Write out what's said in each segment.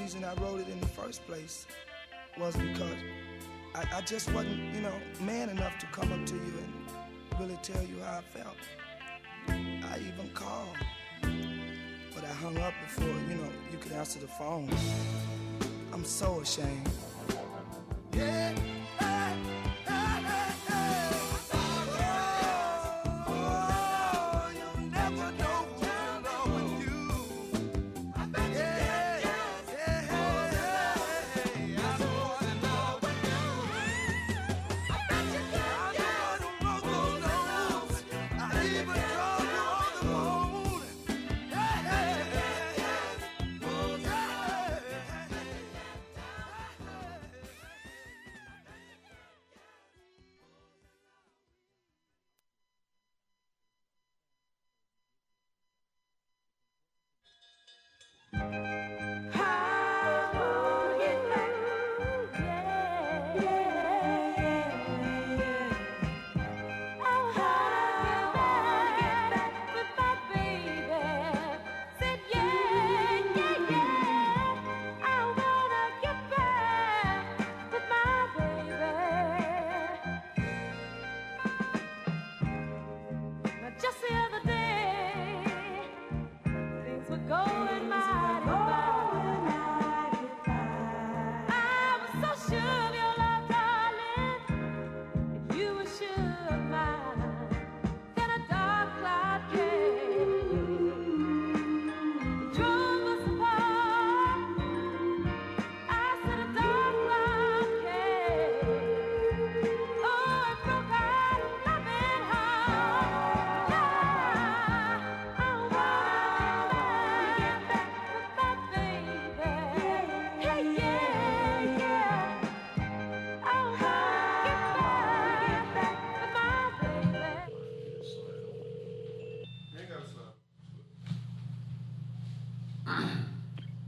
reason I wrote it in the first place was because I just wasn't, man enough to come up to you and really tell you how I felt. I even called, but I hung up before, you could answer the phone. I'm so ashamed. Yeah.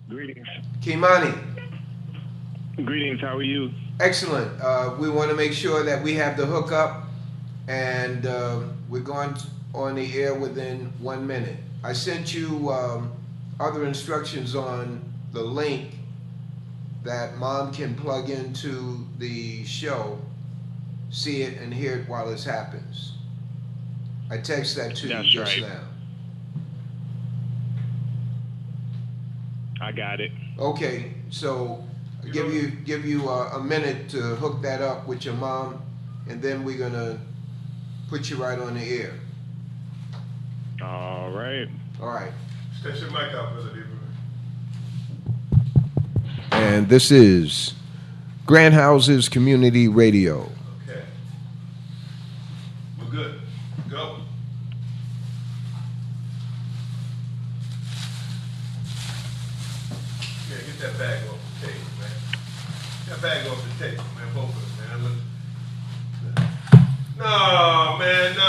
Greetings. Kimani. Greetings, how are you? Excellent. We want to make sure that we have the hookup, and we're going on the air within 1 minute. I sent you other instructions on the link that Mom can plug into the show, see it and hear it while it happens. I text that to you just now. I got it. Okay, so I'll give you a minute to hook that up with your mom, and then we're gonna put you right on the air. All right. All right. Stretch your mic out, Brother Lieber. And this is Grant Houses Community Radio. Okay. We're good. Go. Yeah, get that bag off the table, man. Get that bag off the table, man. Both of them, man. No, man. No.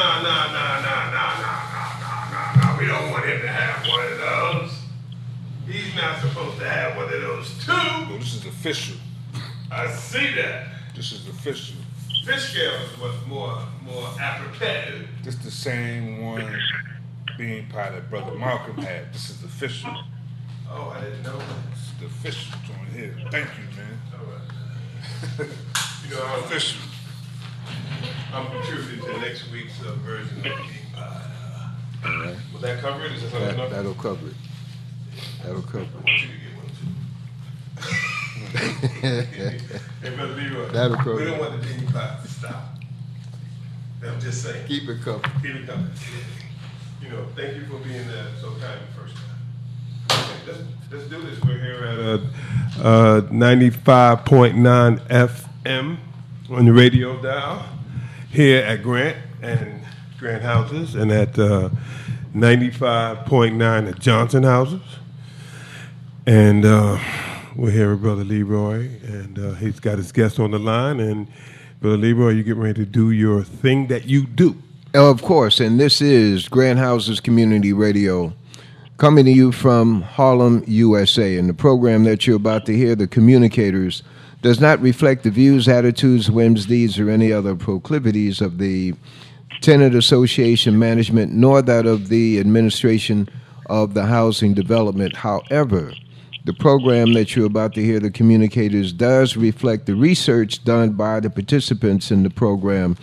We don't want him to have one of those. He's not supposed to have one of those too. No, this is official. I see that. This is official. Fish scales was more apropos. This the same one bean pie that Brother Malcolm had. This is official. Oh, I didn't know that. This is the official joint here. Thank you, man. All right. You know, Official. I'm contributing to next week's version of the bean pie. All right. Will that cover it? Is that something enough? That'll cover it. That'll cover I want you to get one too. Hey, Brother Leroy, That'll cover we don't it. want the bean pie to stop. I'm just saying. Keep it covered. Keep it coming. You know, thank you for being so kind the first time. Okay, let's do this. We're here at 95.9 FM on the radio dial here at Grant and Grant Houses, and at 95.9 at Johnson Houses. And we're here with Brother Leroy, and he's got his guest on the line. And Brother Leroy, you getting ready to do your thing that you do. Of course, and this is Grant Houses Community Radio, coming to you from Harlem, USA. And the program that you're about to hear, The Communicators, does not reflect the views, attitudes, whims, deeds, or any other proclivities of the Tenant Association management, nor that of the administration of the housing development. However, The program that you're about to hear, The Communicators, does reflect the research done by the participants in the program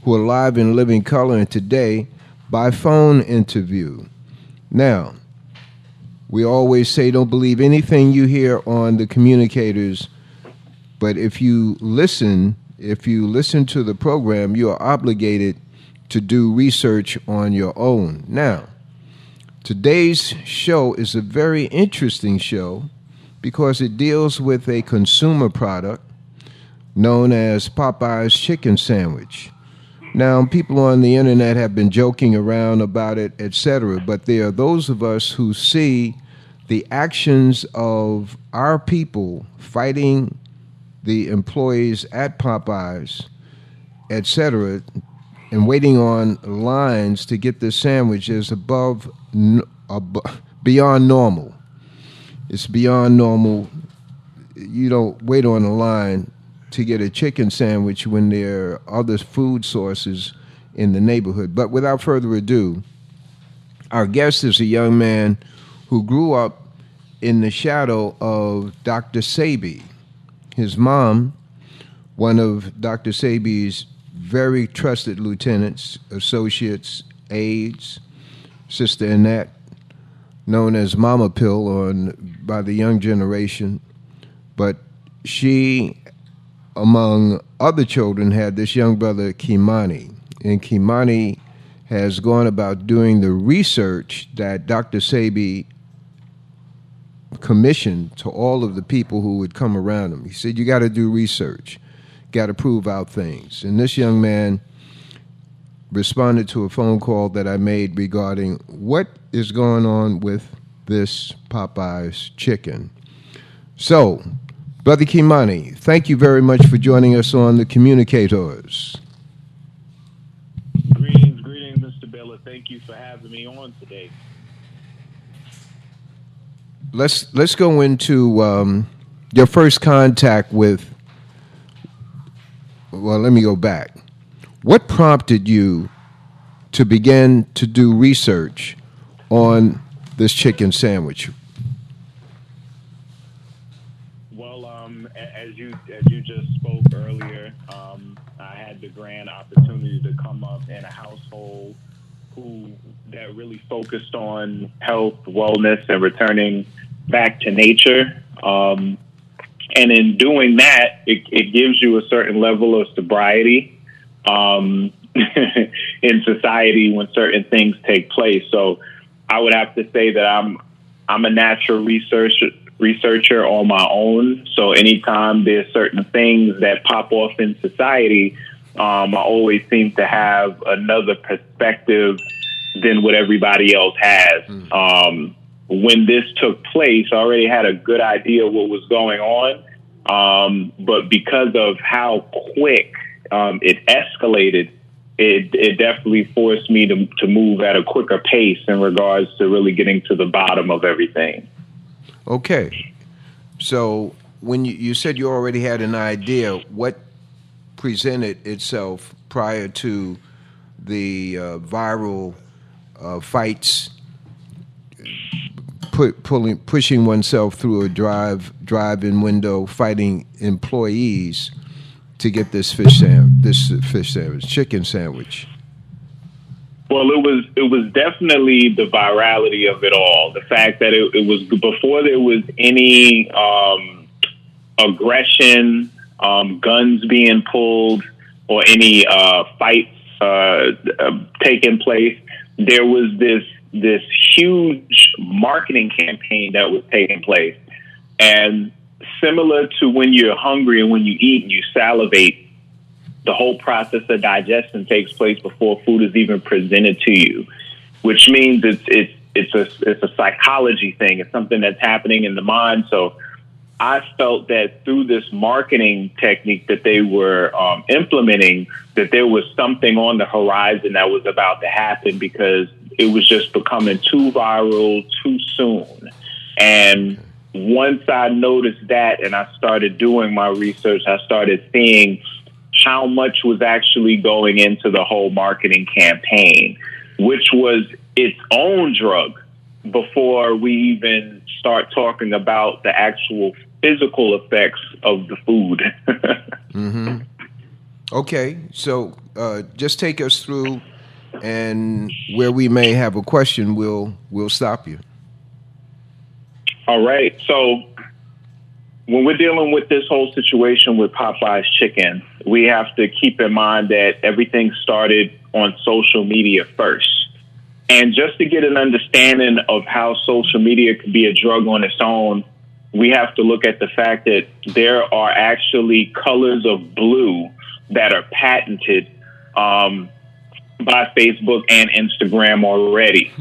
who are live in living color, and today by phone interview. Now, we always say don't believe anything you hear on The Communicators, but if you listen to the program, you are obligated to do research on your own. Now, today's show is a very interesting show because it deals with a consumer product known as Popeye's chicken sandwich. Now, people on the internet have been joking around about it, etc., but there are those of us who see the actions of our people fighting the employees at Popeye's, etc., and waiting on lines to get this sandwich is beyond normal. It's beyond normal. You don't wait on a line to get a chicken sandwich when there are other food sources in the neighborhood. But without further ado, our guest is a young man who grew up in the shadow of Dr. Sebi. His mom, one of Dr. Sebi's very trusted lieutenants, associates, aides, Sister Annette, known as Mama Pill by the young generation. But she, among other children, had this young brother, Kimani. And Kimani has gone about doing the research that Dr. Sebi commissioned to all of the people who would come around him. He said, you got to do research. Got to prove out things. And this young man responded to a phone call that I made regarding what is going on with this Popeye's chicken. So, Brother Kimani, thank you very much for joining us on The Communicators. Greetings, Mr. Bella. Thank you for having me on today. Let's go into your first contact with. Well, let me go back. What prompted you to begin to do research on this chicken sandwich? Well, as you just spoke earlier, I had the grand opportunity to come up in a household that really focused on health, wellness, and returning back to nature. And in doing that, it gives you a certain level of sobriety in society when certain things take place. So I would have to say that I'm a natural researcher on my own. So anytime there's certain things that pop off in society, I always seem to have another perspective than what everybody else has. When this took place, I already had a good idea what was going on. But because of how quick it escalated, it definitely forced me to move at a quicker pace in regards to really getting to the bottom of everything. Okay. So when you said you already had an idea, what presented itself prior to the viral fights, pushing oneself through a drive-in window, fighting employees to get this chicken sandwich? Well, it was definitely the virality of it all. The fact that it was before there was any aggression, guns being pulled, or any fights taking place. There was this huge marketing campaign that was taking place. And similar to when you're hungry and when you eat and you salivate, the whole process of digestion takes place before food is even presented to you, which means it's a psychology thing. It's something that's happening in the mind. So I felt that through this marketing technique that they were implementing, that there was something on the horizon that was about to happen, because it was just becoming too viral too soon. And once I noticed that and I started doing my research, I started seeing how much was actually going into the whole marketing campaign, which was its own drug, before we even start talking about the actual physical effects of the food. Mm-hmm. Okay, so just take us through, and where we may have a question, we'll stop you. All right. So when we're dealing with this whole situation with Popeye's chicken, we have to keep in mind that everything started on social media first. And just to get an understanding of how social media could be a drug on its own, we have to look at the fact that there are actually colors of blue that are patented by Facebook and Instagram already.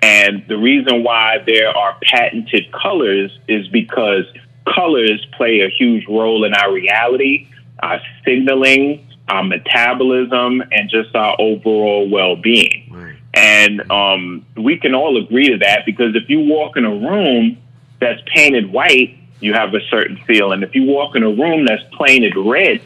And the reason why there are patented colors is because colors play a huge role in our reality, our signaling, our metabolism, and just our overall well-being. Right. And we can all agree to that, because if you walk in a room that's painted white, you have a certain feeling. If you walk in a room that's painted red,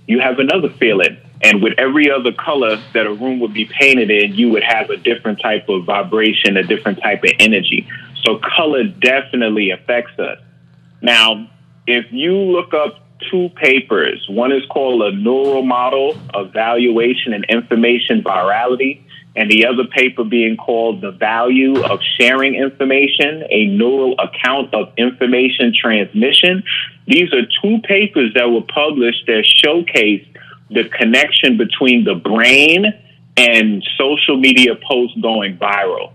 you have another feeling. And with every other color that a room would be painted in, you would have a different type of vibration, a different type of energy. So color definitely affects us. Now, if you look up two papers, one is called a neural model evaluation and information virality, and the other paper being called the value of sharing information, a neural account of information transmission. These are two papers that were published that showcase the connection between the brain and social media posts going viral.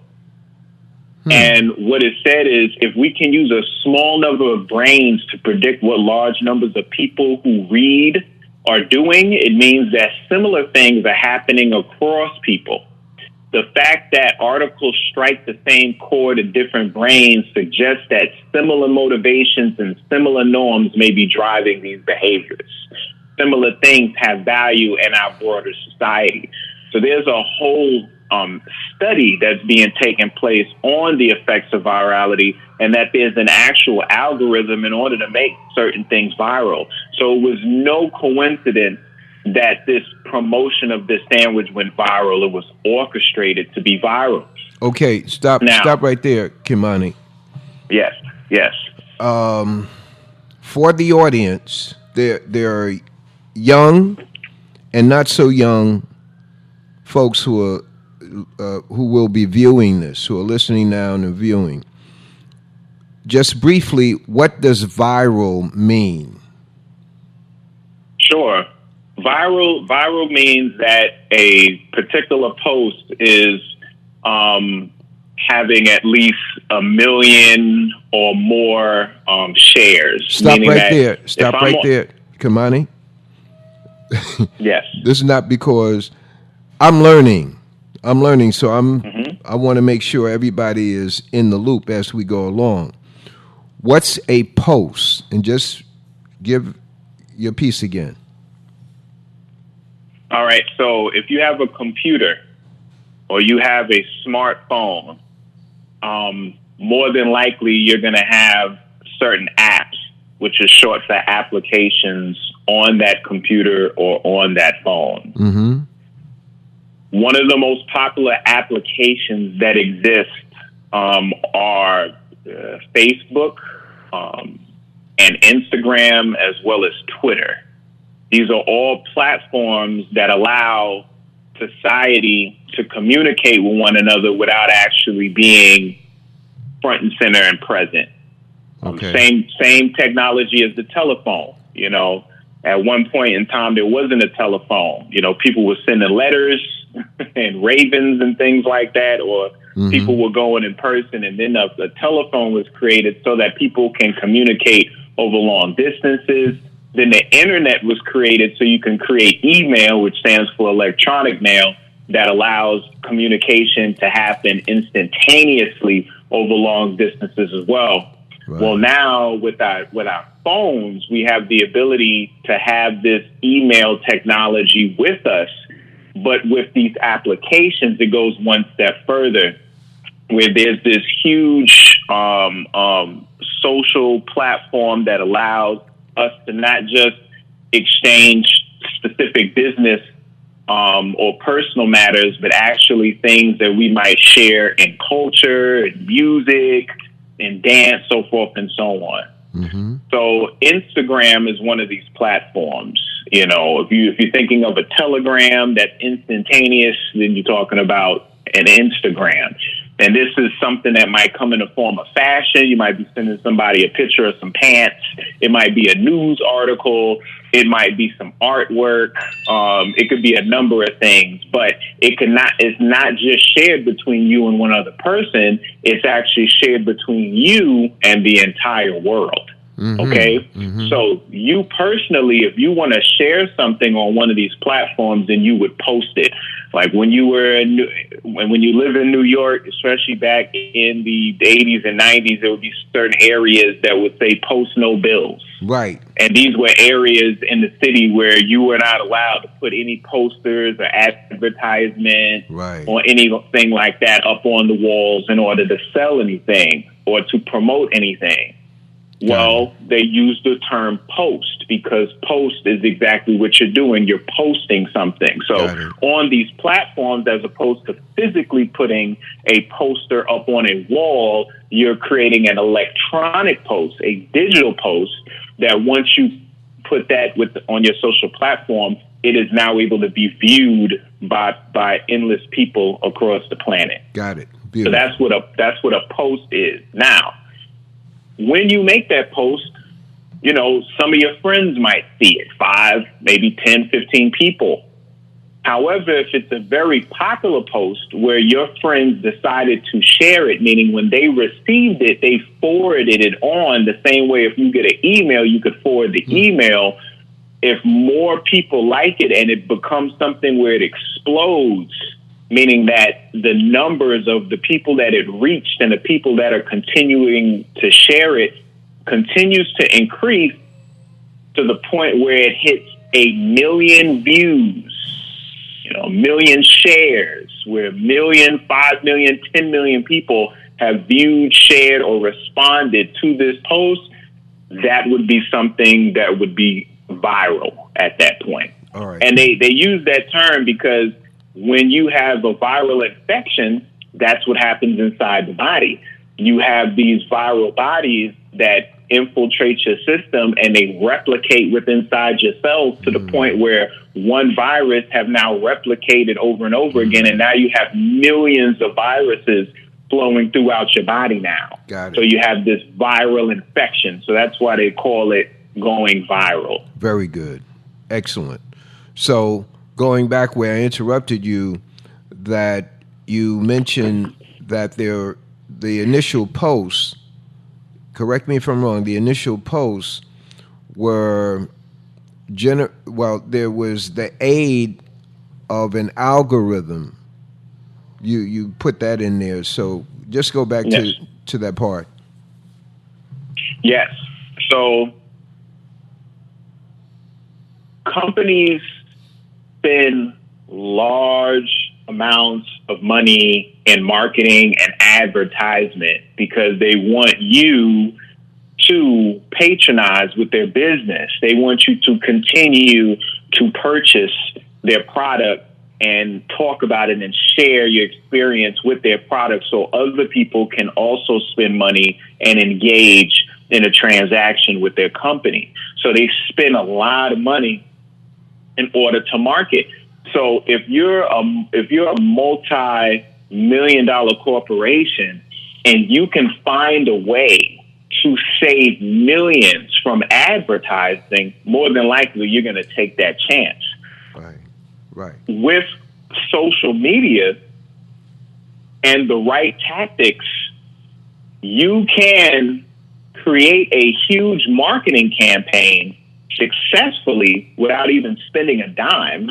And what it said is, if we can use a small number of brains to predict what large numbers of people who read are doing, it means that similar things are happening across people. The fact that articles strike the same chord in different brains suggests that similar motivations and similar norms may be driving these behaviors. Similar things have value in our broader society. So there's a whole study that's being taken place on the effects of virality, and that there's an actual algorithm in order to make certain things viral. So it was no coincidence that this promotion of this sandwich went viral. It was orchestrated to be viral. Okay, stop right there, Kimani. Yes. For the audience, there are young and not so young folks who will be viewing this, who are listening now and viewing. Just briefly, what does viral mean? Sure. Viral means that a particular post is having at least 1 million or more shares. Stop right there, Kimani. Yes. This is not because I'm learning, so I want to make sure everybody is in the loop as we go along. What's a post? And just give your piece again. All right. So if you have a computer or you have a smartphone, more than likely you're going to have certain apps, which is short for applications, on that computer or on that phone. Mm-hmm. One of the most popular applications that exist are Facebook and Instagram, as well as Twitter. These are all platforms that allow society to communicate with one another without actually being front and center and present. Okay. Same technology as the telephone. You know, at one point in time, there wasn't a telephone. You know, people were sending letters and ravens and things like that, or people were going in person, and then the telephone was created so that people can communicate over long distances. Then the internet was created so you can create email, which stands for electronic mail, that allows communication to happen instantaneously over long distances as well. Right. Well, now with our phones, we have the ability to have this email technology with us. But with these applications, it goes one step further, where there's this huge social platform that allows us to not just exchange specific business or personal matters, but actually things that we might share in culture, in music, in dance, so forth and so on. So Instagram is one of these platforms. You know, if you're thinking of a Telegram that's instantaneous, then you're talking about an Instagram. And this is something that might come in the form of fashion. You might be sending somebody a picture of some pants. It might be a news article. It might be some artwork. It could be a number of things, but it's not just shared between you and one other person. It's actually shared between you and the entire world. Okay. So you personally, if you want to share something on one of these platforms, then you would post it. Like when you live in New York, especially back in the 80s and 90s, there would be certain areas that would say post no bills. Right. And these were areas in the city where you were not allowed to put any posters or advertisement or anything like that up on the walls in order to sell anything or to promote anything. Well, they use the term post because post is exactly what you're doing. You're posting something. So on these platforms, as opposed to physically putting a poster up on a wall, you're creating an electronic post, a digital post that once you put that on your social platform, it is now able to be viewed by endless people across the planet. Got it. Beautiful. So that's what a post is. Now, when you make that post, you know, some of your friends might see it, 5, maybe 10, 15 people. However, if it's a very popular post where your friends decided to share it, meaning when they received it, they forwarded it on the same way if you get an email, you could forward the email. If more people like it and it becomes something where it explodes, meaning that the numbers of the people that it reached and the people that are continuing to share it continues to increase to the point where it hits 1 million views, 1 million shares, where 1 million, 5 million, 10 million people have viewed, shared, or responded to this post, that would be something that would be viral at that point. All right. And they use that term because when you have a viral infection, that's what happens inside the body. You have these viral bodies that infiltrate your system and they replicate within inside your cells to the point where one virus have now replicated over and over again. And now you have millions of viruses flowing throughout your body now. Got it. So you have this viral infection. So that's why they call it going viral. Very good. Excellent. So going back where I interrupted you, that you mentioned that the initial posts, correct me if I'm wrong, the initial posts were, there was the aid of an algorithm. You put that in there. So just go back to that part. Yes. So companies spend large amounts of money in marketing and advertisement because they want you to patronize with their business. They want you to continue to purchase their product and talk about it and share your experience with their product so other people can also spend money and engage in a transaction with their company. So they spend a lot of money in order to market. So if you're a multi-million-dollar corporation and you can find a way to save millions from advertising, more than likely you're going to take that chance. Right. With social media and the right tactics, you can create a huge marketing campaign successfully without even spending a dime,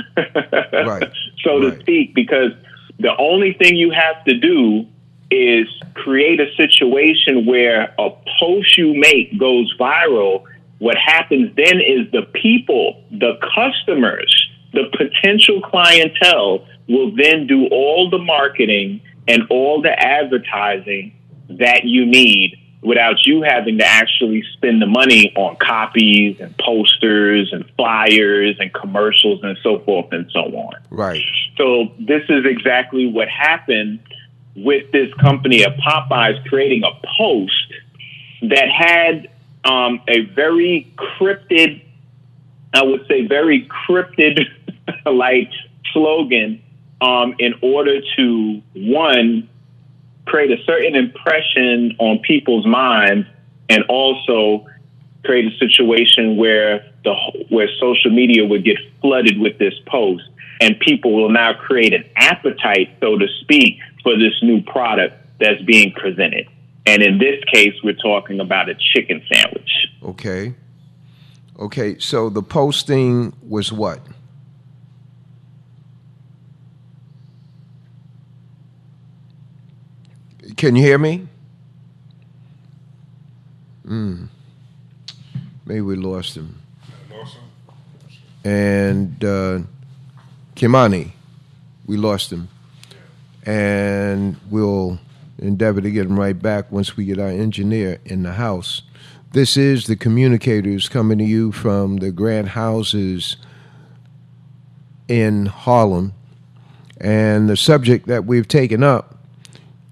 so to speak, because the only thing you have to do is create a situation where a post you make goes viral. What happens then is the people, the customers, the potential clientele will then do all the marketing and all the advertising that you need without you having to actually spend the money on copies and posters and flyers and commercials and so forth and so on. Right. So this is exactly what happened with this company at Popeyes creating a post that had a very cryptid, I would say very cryptid like slogan in order to, one, create a certain impression on people's minds, and also create a situation where social media would get flooded with this post, and people will now create an appetite, so to speak, for this new product that's being presented. And in this case, we're talking about a chicken sandwich. Okay, so the posting was what? Can you hear me? Maybe we lost him. And Kimani, we lost him. And we'll endeavor to get him right back once we get our engineer in the house. This is the Communicators coming to you from the Grant Houses in Harlem. And the subject that we've taken up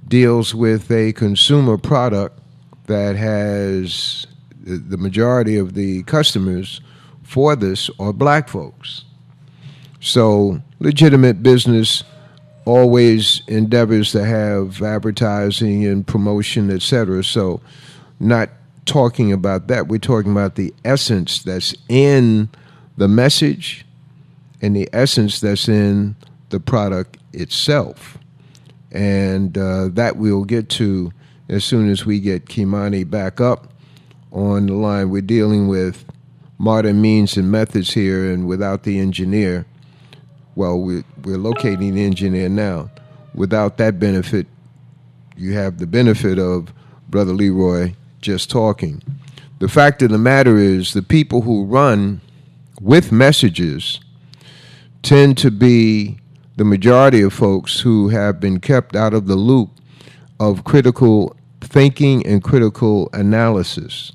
deals with a consumer product that has the majority of the customers for this are black folks. So legitimate business always endeavors to have advertising and promotion, etc. So not talking about that. We're talking about the essence that's in the message and the essence that's in the product itself. And that we'll get to as soon as we get Kimani back up on the line. We're dealing with modern means and methods here, and without the engineer, well, we're locating the engineer now. Without that benefit, you have the benefit of Brother Leroy just talking. The fact of the matter is the people who run with messages tend to be the majority of folks who have been kept out of the loop of critical thinking and critical analysis.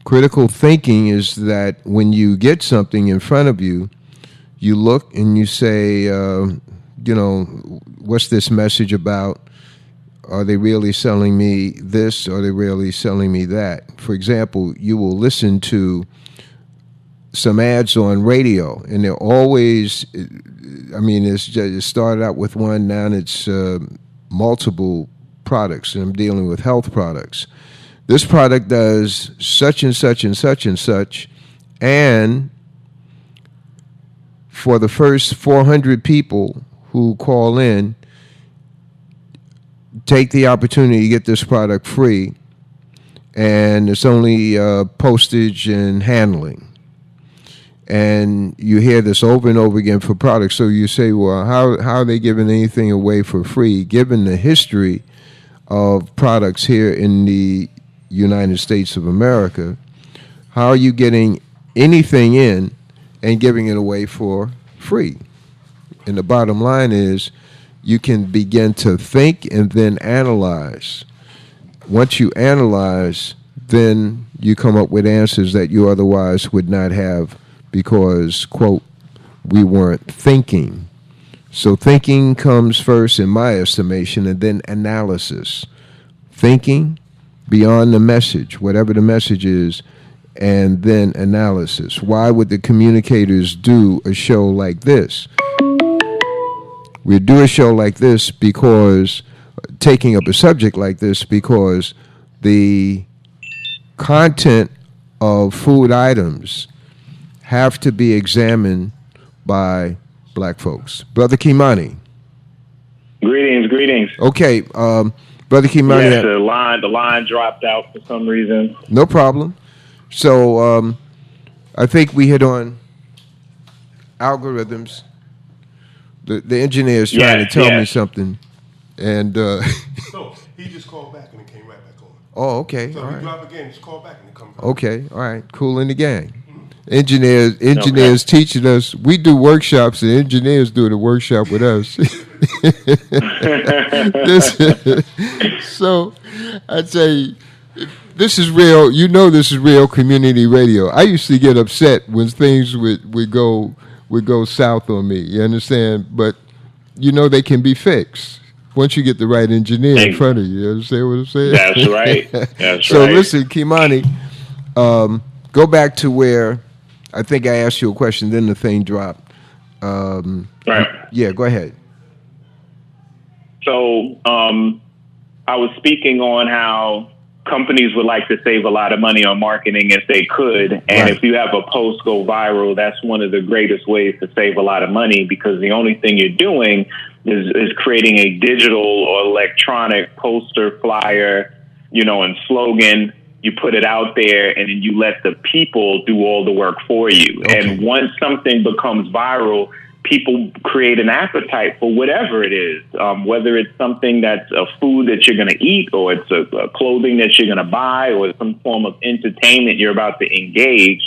Critical thinking is that when you get something in front of you, you look and you say, what's this message about? Are they really selling me this? Are they really selling me that? For example, you will listen to some ads on radio, and they're always, it started out with one, now it's multiple products, and I'm dealing with health products. This product does such and such and such and such, and for the first 400 people who call in, take the opportunity to get this product free, and it's only postage and handling. And you hear this over and over again for products. So you say, well, how are they giving anything away for free? Given the history of products here in the United States of America, how are you getting anything in and giving it away for free? And the bottom line is you can begin to think and then analyze. Once you analyze, then you come up with answers that you otherwise would not have, because, quote, we weren't thinking. So thinking comes first in my estimation, and then analysis. Thinking beyond the message, whatever the message is, and then analysis. Why would the Communicators do a show like this? We do a show like this because, taking up a subject like this, because the content of food items have to be examined by black folks. Brother Kimani. Greetings. Okay, Brother Kimani. Yes, the line dropped out for some reason. No problem. So I think we hit on algorithms. The engineer is trying to tell me something, and No, he just called back and it came right back on. oh, okay, So all if you right. drop again, just call back and it comes back. Okay, all right, cool in the gang. Engineers teaching us. We do workshops, and engineers do the workshop with us. So I'd say this is real. You know, this is real community radio. I used to get upset when things would go south on me. You understand? But you know, they can be fixed once you get the right engineer in front of you. You understand what I'm saying? That's right. That's so right. Listen, Kimani, go back to where I think I asked you a question. Then the thing dropped. Right. Yeah, go ahead. So I was speaking on how companies would like to save a lot of money on marketing if they could. And Right. if you have a post go viral, that's one of the greatest ways to save a lot of money, because the only thing you're doing is creating a digital or electronic poster, flyer, and slogan. You put it out there and then you let the people do all the work for you. Okay. And once something becomes viral, people create an appetite for whatever it is, whether it's something that's a food that you're going to eat, or it's a clothing that you're going to buy, or some form of entertainment you're about to engage.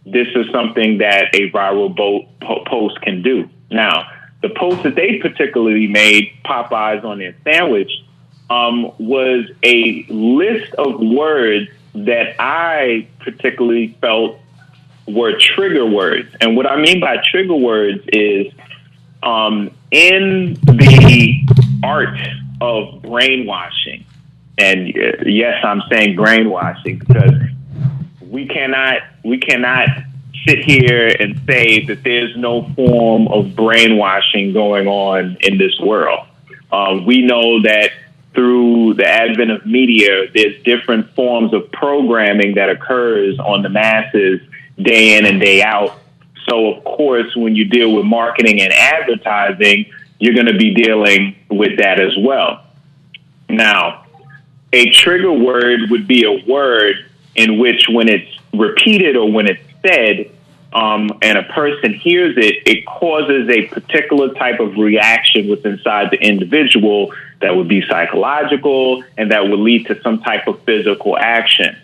This is something that a viral post can do. Now, the post that they particularly made, Popeyes on their sandwich, was a list of words that I particularly felt were trigger words. And what I mean by trigger words is in the art of brainwashing, and yes, I'm saying brainwashing because we cannot sit here and say that there's no form of brainwashing going on in this world. We know that through the advent of media, there's different forms of programming that occurs on the masses day in and day out. So, of course, when you deal with marketing and advertising, you're going to be dealing with that as well. Now, a trigger word would be a word in which when it's repeated or when it's said, and a person hears it, it causes a particular type of reaction within inside the individual that would be psychological and that would lead to some type of physical action.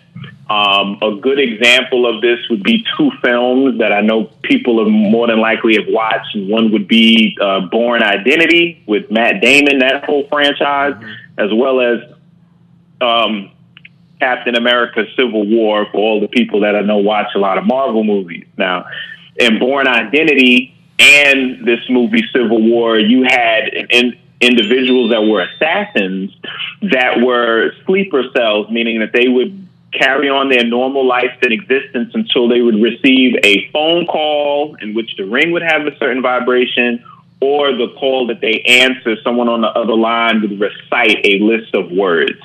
A good example of this would be two films that I know people have more than likely have watched. One would be Bourne Identity with Matt Damon, that whole franchise, as well as Captain America Civil War, for all the people that I know watch a lot of Marvel movies. Now, in Bourne Identity and this movie Civil War, you had individuals that were assassins that were sleeper cells, meaning that they would carry on their normal life and existence until they would receive a phone call in which the ring would have a certain vibration, or the call that they answer, someone on the other line would recite a list of words.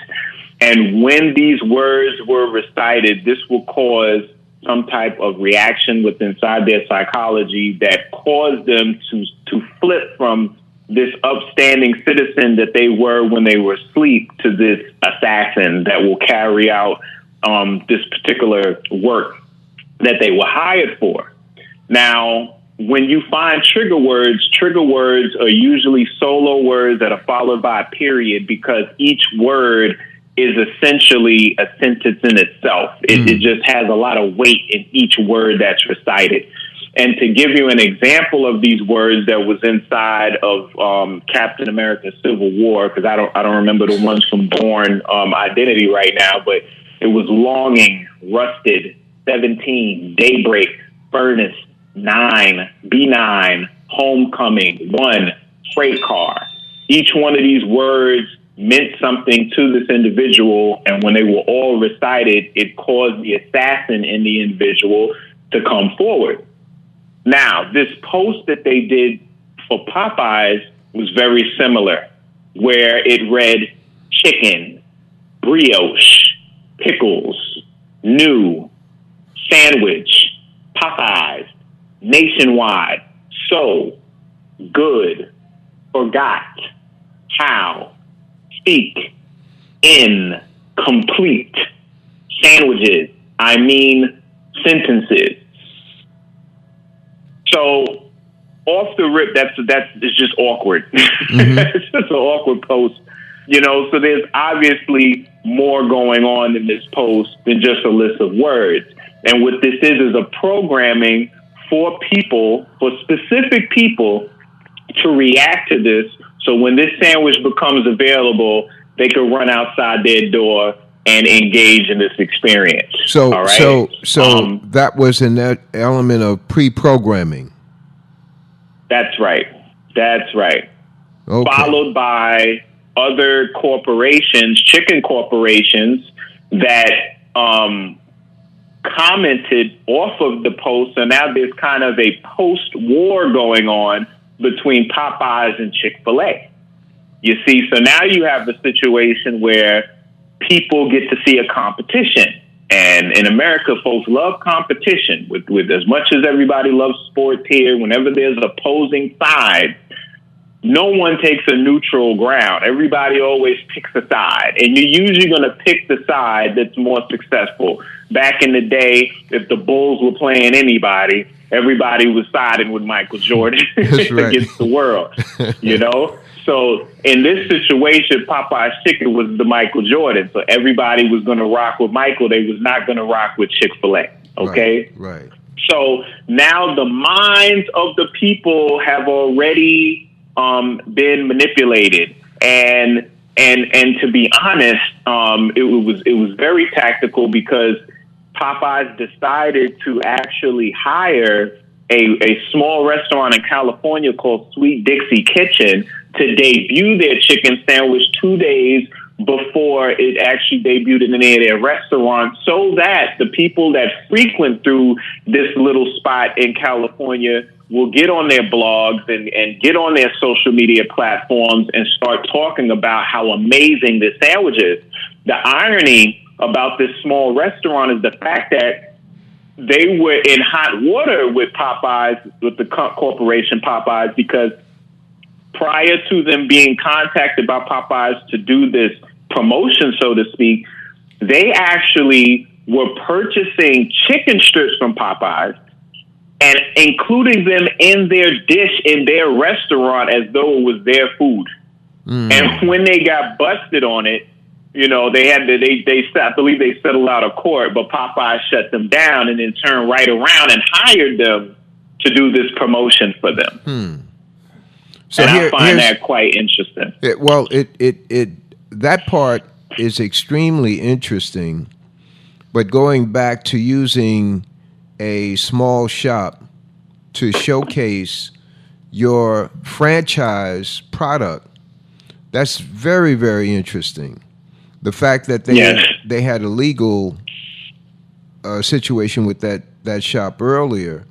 And when these words were recited, this will cause some type of reaction within inside their psychology that caused them to flip from this upstanding citizen that they were when they were asleep to this assassin that will carry out this particular work that they were hired for. Now, when you find trigger words are usually solo words that are followed by a period, because each word is essentially a sentence in itself. It just has a lot of weight in each word that's recited. And to give you an example of these words that was inside of Captain America Civil War, because I don't remember the ones from Bourne Identity right now, but it was longing, rusted, 17, daybreak, furnace, 9, B9, homecoming, 1, freight car. Each one of these words meant something to this individual, and when they were all recited, it caused the assassin in the individual to come forward. Now, this post that they did for Popeyes was very similar, where it read chicken, brioche, pickles, new, sandwich, Popeyes, nationwide, so, good, forgot, how, speak, in, complete, sandwiches, I mean sentences. So off the rip, it's just awkward. It's just an awkward post, so there's obviously more going on in this post than just a list of words. And what this is a programming for people, for specific people, to react to this. So when this sandwich becomes available, they can run outside their door and engage in this experience. So, all right? so that was an element of pre-programming. That's right. That's right. Okay. Followed by other corporations, chicken corporations, that commented off of the post. So now there's kind of a post-war going on between Popeyes and Chick-fil-A. You see, so now you have a situation where people get to see a competition. And in America, folks love competition. With as much as everybody loves sports here, whenever there's opposing sides, no one takes a neutral ground. Everybody always picks a side. And you're usually going to pick the side that's more successful. Back in the day, if the Bulls were playing anybody, everybody was siding with Michael Jordan against the world, you know? So in this situation, Popeye's Chicken was the Michael Jordan. So everybody was going to rock with Michael. They was not going to rock with Chick-fil-A. Okay? Right. So now the minds of the people have already been manipulated. And to be honest, it was very tactical, because Popeyes decided to actually hire a small restaurant in California called Sweet Dixie Kitchen to debut their chicken sandwich 2 days before it actually debuted in any of their restaurants, so that the people that frequent through this little spot in California will get on their blogs and get on their social media platforms and start talking about how amazing this sandwich is. The irony about this small restaurant is the fact that they were in hot water with Popeyes, with the corporation Popeyes, because prior to them being contacted by Popeyes to do this promotion, so to speak, they actually were purchasing chicken strips from Popeyes and including them in their dish in their restaurant as though it was their food. And when they got busted on it, you know, I believe they settled out of court, but Popeyes shut them down and then turned right around and hired them to do this promotion for them. So and I find that quite interesting. That part is extremely interesting, but going back to using a small shop to showcase your franchise product, that's very, very interesting. The fact that they had a legal situation with that shop earlier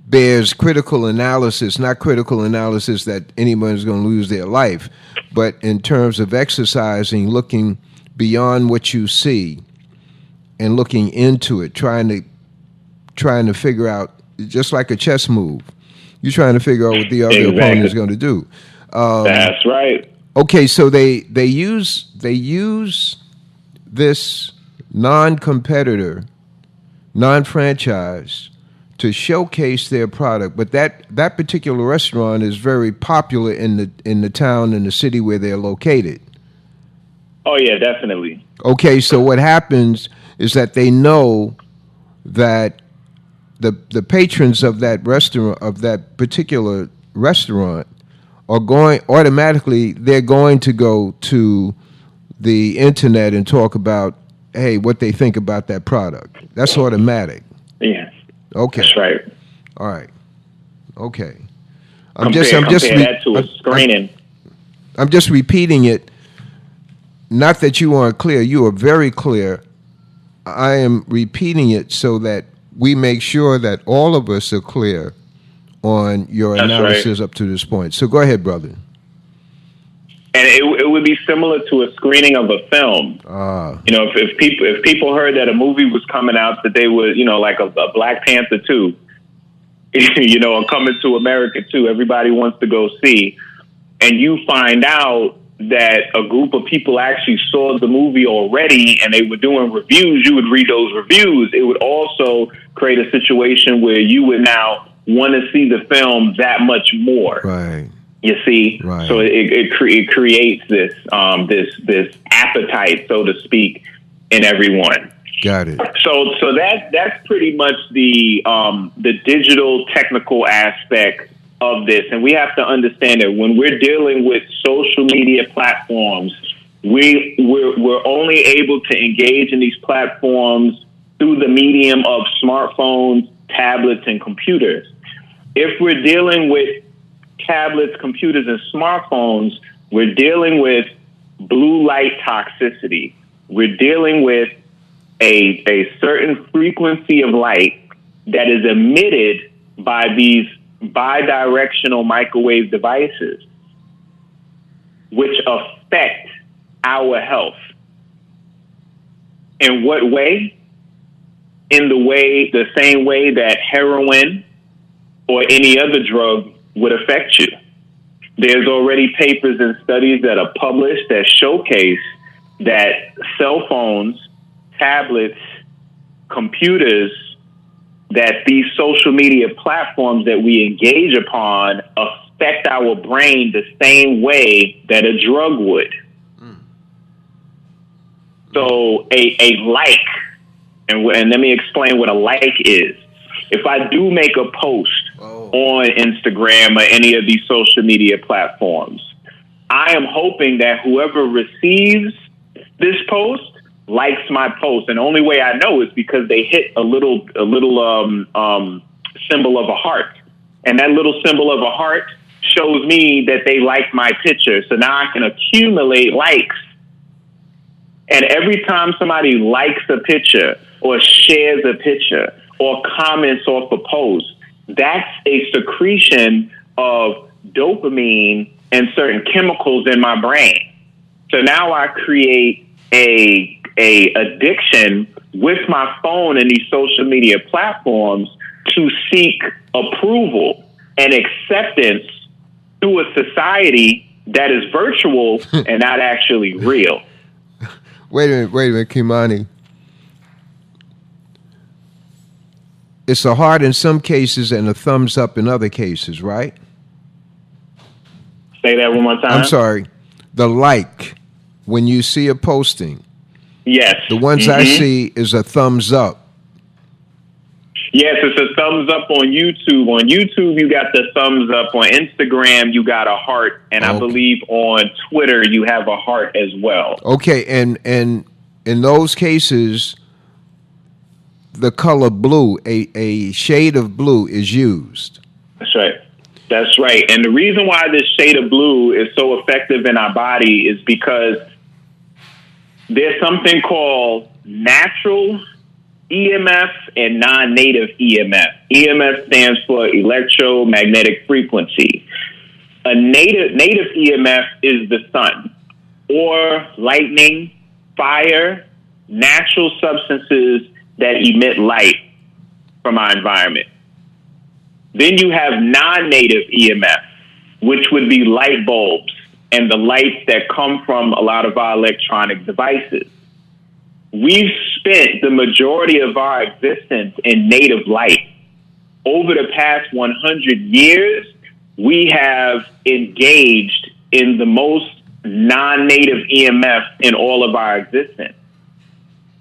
bears critical analysis, not critical analysis that anyone's going to lose their life, but in terms of exercising, looking beyond what you see and looking into it, trying to figure out, just like a chess move, you're trying to figure out what the other opponent is going to do. That's right. Okay, so they use this non-competitor, non-franchise to showcase their product, but that particular restaurant is very popular in the town and the city where they're located. Oh yeah, definitely. Okay, so what happens is that they know that the patrons of that restaurant, of that particular restaurant, are going automatically. They're going to go to the internet and talk about, hey, what they think about that product. That's automatic. Yeah. Okay. That's right. All right. Okay. Compare that to a screening. I'm just repeating it. Not that you aren't clear. You are very clear. I am repeating it so that we make sure that all of us are clear on your analysis up to this point. So go ahead, brother. And it would be similar to a screening of a film. You know, if people heard that a movie was coming out, that they would, you know, like a Black Panther 2, you know, or Coming to America 2, everybody wants to go see, and you find out that a group of people actually saw the movie already and they were doing reviews, you would read those reviews. It would also create a situation where you would now want to see the film that much more. Right. You see, right. So it creates this this appetite, so to speak, in everyone. Got it. So that's pretty much the digital technical aspect of this, and we have to understand that when we're dealing with social media platforms, We're only able to engage in these platforms through the medium of smartphones, tablets, and computers. If we're dealing with tablets, computers, and smartphones, we're dealing with blue light toxicity. We're dealing with a certain frequency of light that is emitted by these bidirectional microwave devices, which affect our health. In what way? In the same way that heroin or any other drug would affect you. There's already papers and studies that are published that showcase that cell phones, tablets, computers, that these social media platforms that we engage upon affect our brain the same way that a drug would. So a like, and let me explain what a like is. If I do make a post on Instagram or any of these social media platforms, I am hoping that whoever receives this post likes my post. And the only way I know is because they hit a little symbol of a heart. And that little symbol of a heart shows me that they like my picture. So now I can accumulate likes. And every time somebody likes a picture or shares a picture or comments off a post, that's a secretion of dopamine and certain chemicals in my brain. So now I create a addiction with my phone and these social media platforms to seek approval and acceptance through a society that is virtual and not actually real. Wait a minute, Kimani. It's a heart in some cases and a thumbs up in other cases, right? Say that one more time. I'm sorry. The like, when you see a posting. Yes. The ones I see is a thumbs up. Yes, it's a thumbs up on YouTube. On YouTube, you got the thumbs up. On Instagram, you got a heart. And I believe on Twitter, you have a heart as well. Okay, and in those cases, the color blue, a shade of blue is used. That's right. That's right. And the reason why this shade of blue is so effective in our body is because there's something called natural EMF and non-native EMF. EMF stands for electromagnetic frequency. A native EMF is the sun or lightning, fire, natural substances that emit light from our environment. Then you have non-native EMF, which would be light bulbs and the lights that come from a lot of our electronic devices. We've spent the majority of our existence in native light. Over the past 100 years, we have engaged in the most non-native EMF in all of our existence.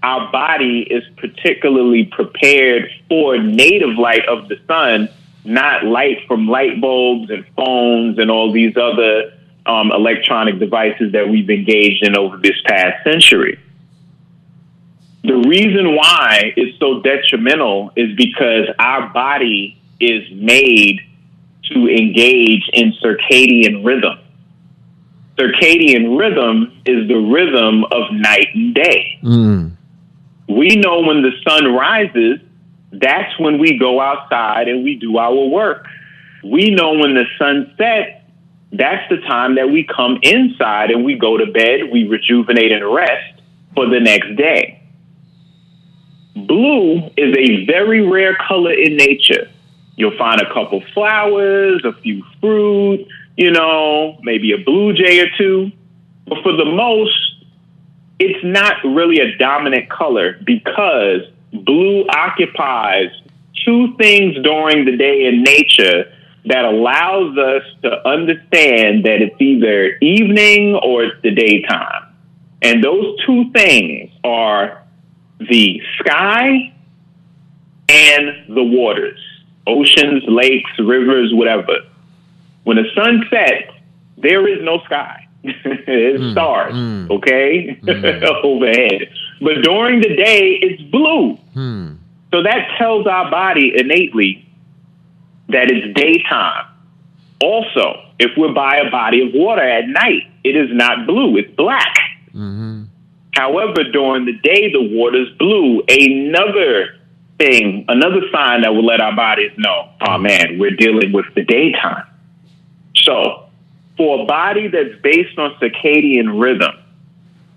Our body is particularly prepared for native light of the sun, not light from light bulbs and phones and all these other electronic devices that we've engaged in over this past century. The reason why it's so detrimental is because our body is made to engage in circadian rhythm. Circadian rhythm is the rhythm of night and day. We know when the sun rises, that's when we go outside and we do our work. We know when the sun sets, that's the time that we come inside and we go to bed, we rejuvenate and rest for the next day. Blue is a very rare color in nature. You'll find a couple flowers, a few fruit, maybe a blue jay or two. But for the most, it's not really a dominant color because blue occupies two things during the day in nature that allows us to understand that it's either evening or it's the daytime. And those two things are the sky and the waters, oceans, lakes, rivers, whatever. When the sun sets, there is no sky. It's stars, okay, overhead. But during the day, it's blue. So that tells our body innately that it's daytime. Also, if we're by a body of water at night, it is not blue, it's black. However, during the day, the water's blue. Another sign that will let our bodies know, oh man, we're dealing with the daytime. So, for a body that's based on circadian rhythm,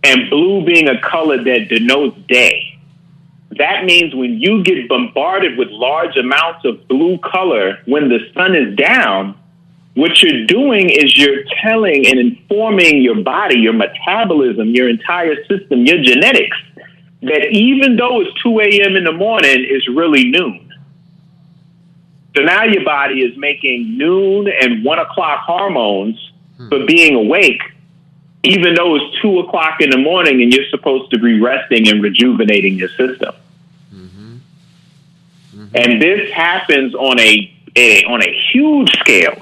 and blue being a color that denotes day, that means when you get bombarded with large amounts of blue color when the sun is down, what you're doing is you're telling and informing your body, your metabolism, your entire system, your genetics, that even though it's 2 a.m. in the morning, it's really noon. So now your body is making noon and 1 o'clock hormones for being awake, even though it's 2 o'clock in the morning and you're supposed to be resting and rejuvenating your system. And this happens on a huge scale.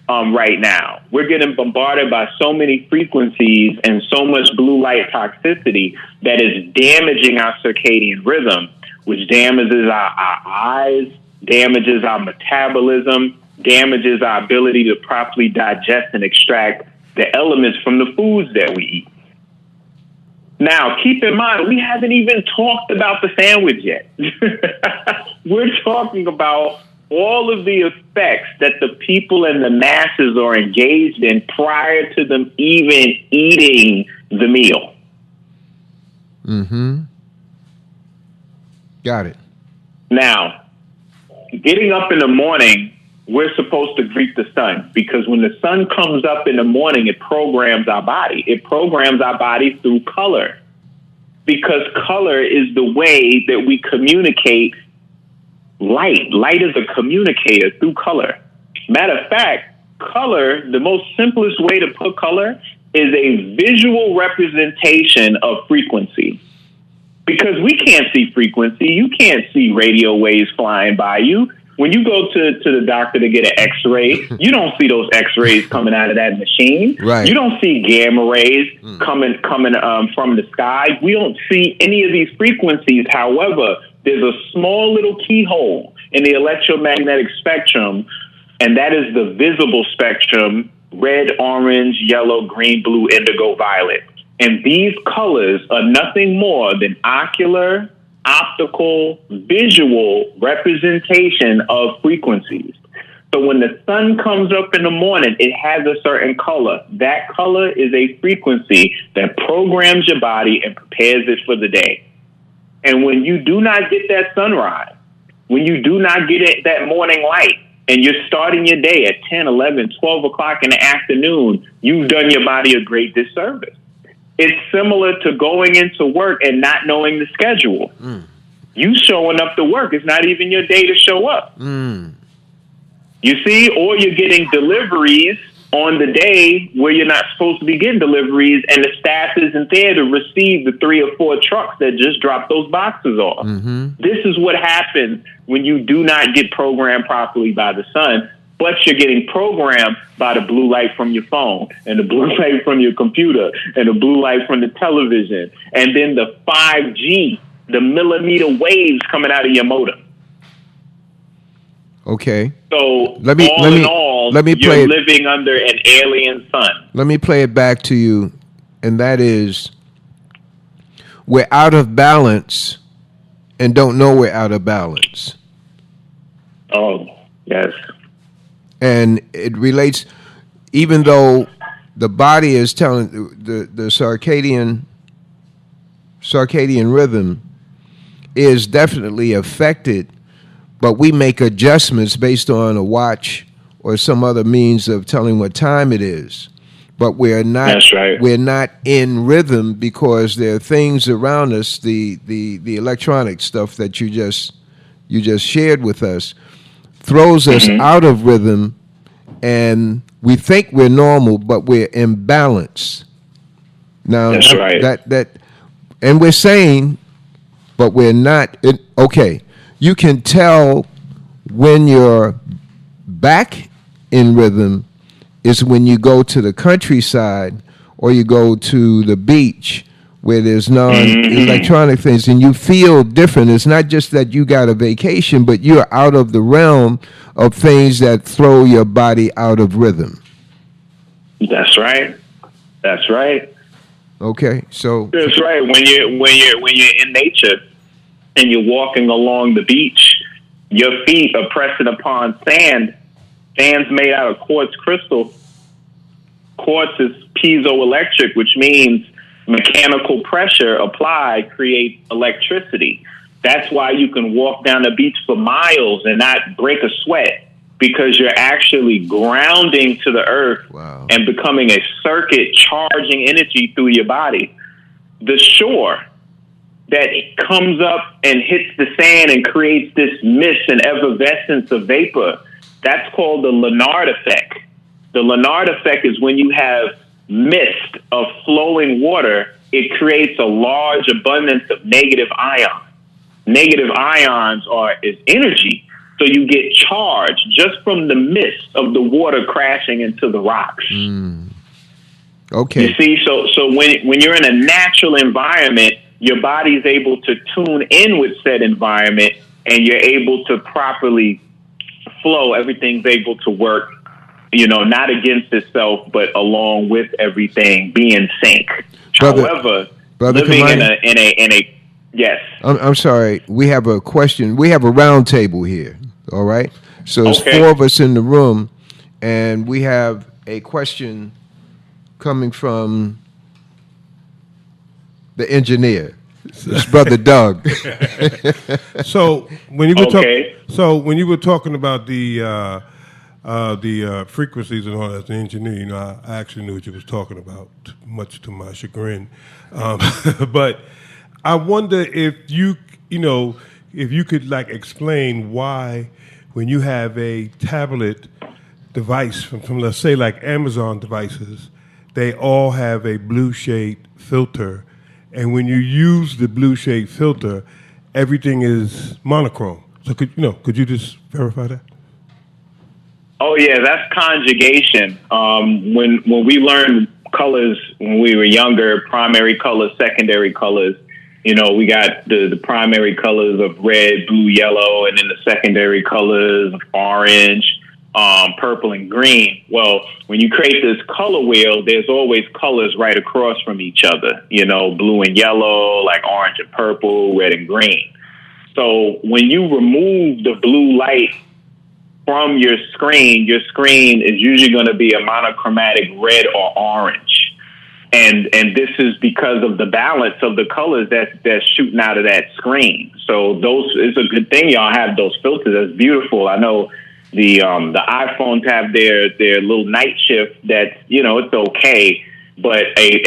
Right now, we're getting bombarded by so many frequencies and so much blue light toxicity that is damaging our circadian rhythm, which damages our eyes, damages our metabolism, damages our ability to properly digest and extract the elements from the foods that we eat. Now, keep in mind, we haven't even talked about the sandwich yet. We're talking about all of the effects that the people and the masses are engaged in prior to them even eating the meal. Got it. Now, getting up in the morning, we're supposed to greet the sun, because when the sun comes up in the morning, it programs our body. It programs our body through color, because color is the way that we communicate light. Light is a communicator through color. Matter of fact, color, the most simplest way to put color is a visual representation of frequency. Because we can't see frequency. You can't see radio waves flying by you. When you go to the doctor to get an X-ray, you don't see those X-rays coming out of that machine. Right. You don't see gamma rays coming from the sky. We don't see any of these frequencies. However, there's a small little keyhole in the electromagnetic spectrum, and that is the visible spectrum: red, orange, yellow, green, blue, indigo, violet. And these colors are nothing more than ocular, optical, visual representation of frequencies. So when the sun comes up in the morning, it has a certain color. That color is a frequency that programs your body and prepares it for the day. And when you do not get that sunrise, when you do not get it, that morning light, and you're starting your day at 10, 11, 12 o'clock in the afternoon, you've done your body a great disservice. It's similar to going into work and not knowing the schedule. You showing up to work, it's not even your day to show up. You see, or you're getting deliveries on the day where you're not supposed to be getting deliveries, and the staff isn't there to receive the 3 or 4 trucks that just dropped those boxes off. This is what happens when you do not get programmed properly by the sun, but you're getting programmed by the blue light from your phone, and the blue light from your computer, and the blue light from the television, and then the 5G, the millimeter waves coming out of your modem. Okay. So Let me you're play it. living under an alien sun. Let me play it back to you, and that is, we're out of balance and don't know we're out of balance. Oh, yes. And it relates, even though the body is telling the circadian rhythm is definitely affected, but we make adjustments based on a watch or some other means of telling what time it is. But we're not. That's right. We're not in rhythm because there are things around us, the electronic stuff that you just shared with us, throws us out of rhythm, and we think we're normal, but we're imbalanced. Now, that's right. That, and we're saying, but we're not. Okay, you can tell when you're back in rhythm is when you go to the countryside or you go to the beach where there's non-electronic things, and you feel different. It's not just that you got a vacation, but you're out of the realm of things that throw your body out of rhythm. That's right. That's right. Okay, so That's right. When you're in nature and you're walking along the beach, your feet are pressing upon sand. Sand's made out of quartz crystal. Quartz is piezoelectric, which means mechanical pressure applied creates electricity. That's why you can walk down the beach for miles and not break a sweat, because you're actually grounding to the earth. Wow. And becoming a circuit charging energy through your body. The shore that comes up and hits the sand and creates this mist and effervescence of vapor, that's called the Lennard effect. The Lennard effect is when you have mist of flowing water, it creates a large abundance of negative ions. Negative ions is energy. So you get charged just from the mist of the water crashing into the rocks. okay, You see, so when you're in a natural environment, your body's able to tune in with said environment, and you're able to properly flow. Everything's able to work, not against itself, but along with everything, be in sync. However, Brother living Kamani, in a yes. I'm sorry. We have a question. We have a round table here. All right. So there's Okay. 4 of us in the room, and we have a question coming from the engineer. It's Brother Doug. So when you were Okay. when you were talking about the frequencies and all that, as an engineer, I actually knew what you was talking about, much to my chagrin. But I wonder if you could explain why, when you have a tablet device from let's say like Amazon devices, they all have a blue shade filter, and when you use the blue shade filter, everything is monochrome. So could you just verify that? Oh yeah, that's conjugation. When we learned colors when we were younger, primary colors, secondary colors. We got the primary colors of red, blue, yellow, and then the secondary colors of orange, purple, and green. Well, when you create this color wheel, there's always colors right across from each other. Blue and yellow, like orange and purple, red and green. So when you remove the blue light from your screen is usually going to be a monochromatic red or orange. And this is because of the balance of the colors that's shooting out of that screen. So it's a good thing y'all have those filters. That's beautiful. I know the iPhones have their little night shift that's, it's okay. But if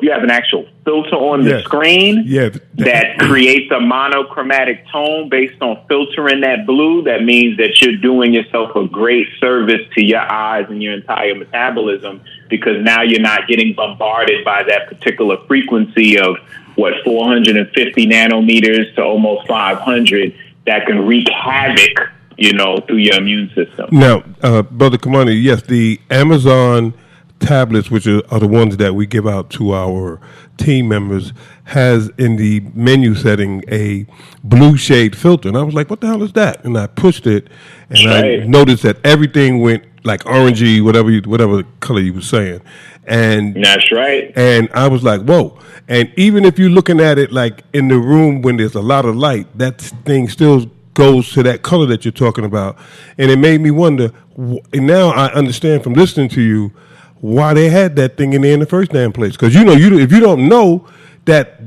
you have an actual filter on the screen that creates a monochromatic tone based on filtering that blue, that means that you're doing yourself a great service to your eyes and your entire metabolism, because now you're not getting bombarded by that particular frequency of 450 nanometers to almost 500 that can wreak havoc, through your immune system. Now, Brother Kamani, yes, the Amazon tablets, which are the ones that we give out to our team members, has in the menu setting a blue shade filter. And I was like, what the hell is that? And I pushed it, and I noticed that everything went like orangey, whatever color you were saying. And that's right. And I was like, whoa. And even if you're looking at it like in the room when there's a lot of light, that thing still goes to that color that you're talking about. And it made me wonder, and now I understand from listening to you, why they had that thing in there in the first damn place. Because if you don't know that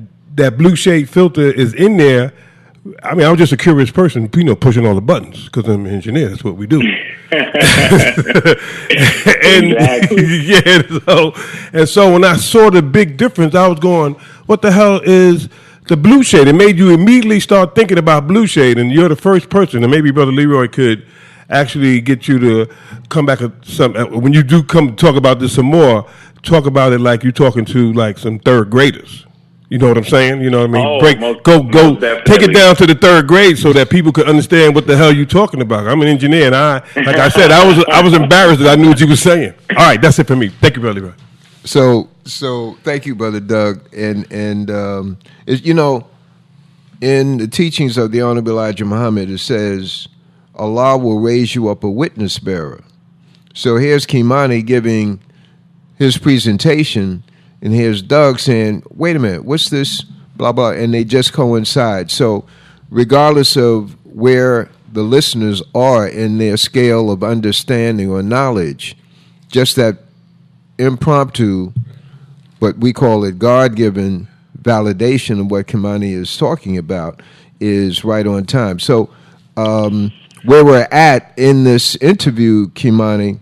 blue shade filter is in there, I mean, I was just a curious person, pushing all the buttons, because I'm an engineer. That's what we do. And so when I saw the big difference, I was going, what the hell is the blue shade? It made you immediately start thinking about blue shade, and you're the first person, and maybe Brother Leroy could actually get you to come back when you do come talk about this some more, talk about it like you're talking to like some third graders. You know what I'm saying? You know what I mean? Go take it down to the third grade so that people could understand what the hell you're talking about. I'm an engineer, and like I said, I was embarrassed that I knew what you were saying. All right, that's it for me. Thank you, Brother Leroy. So So thank you, Brother Doug. You know, in the teachings of the Honorable Elijah Muhammad, it says Allah will raise you up a witness bearer. So here's Kimani giving his presentation, and here's Doug saying, wait a minute, what's this, blah, blah, and they just coincide. So regardless of where the listeners are in their scale of understanding or knowledge, just that impromptu, but we call it God-given validation of what Kimani is talking about is right on time. So where we're at in this interview, Kimani,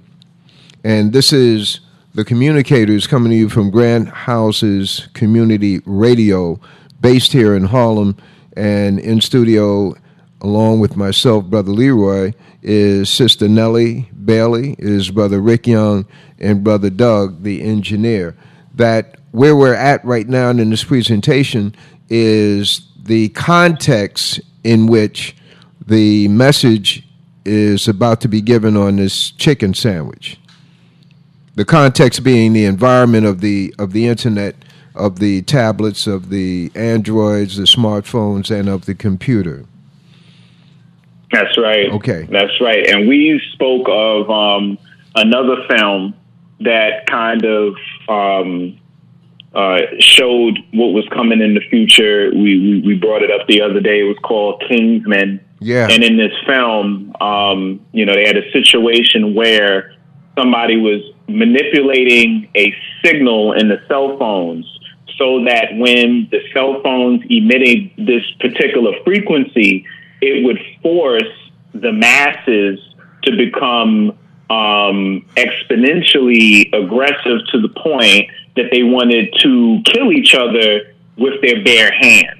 and this is the communicators coming to you from Grand Houses Community Radio, based here in Harlem, and in studio, along with myself, Brother Leroy, is Sister Nellie Bailey, is Brother Rick Young, and Brother Doug, the engineer. That where we're at right now in this presentation is the context in which the message is about to be given on this chicken sandwich. The context being the environment of the internet, of the tablets, of the Androids, the smartphones, and of the computer. That's right. Okay. That's right. And we spoke of another film that kind of showed what was coming in the future. We brought it up the other day. It was called Kingsman. Yeah. And in this film, they had a situation where somebody was manipulating a signal in the cell phones so that when the cell phones emitted this particular frequency, it would force the masses to become exponentially aggressive to the point that they wanted to kill each other with their bare hands.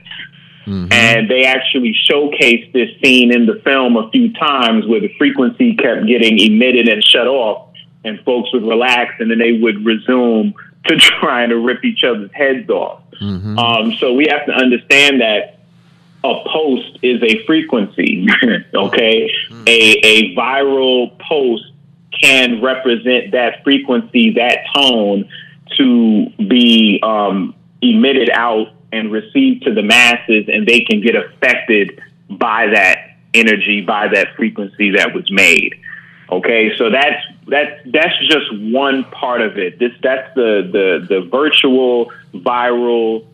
Mm-hmm. And they actually showcased this scene in the film a few times where the frequency kept getting emitted and shut off, and folks would relax and then they would resume to trying to rip each other's heads off. Mm-hmm. So we have to understand that a post is a frequency, okay? Mm-hmm. A viral post can represent that frequency, that tone, to be emitted out and received to the masses, and they can get affected by that energy, by that frequency that was made. Okay, so that's just one part of it. That's the virtual, viral,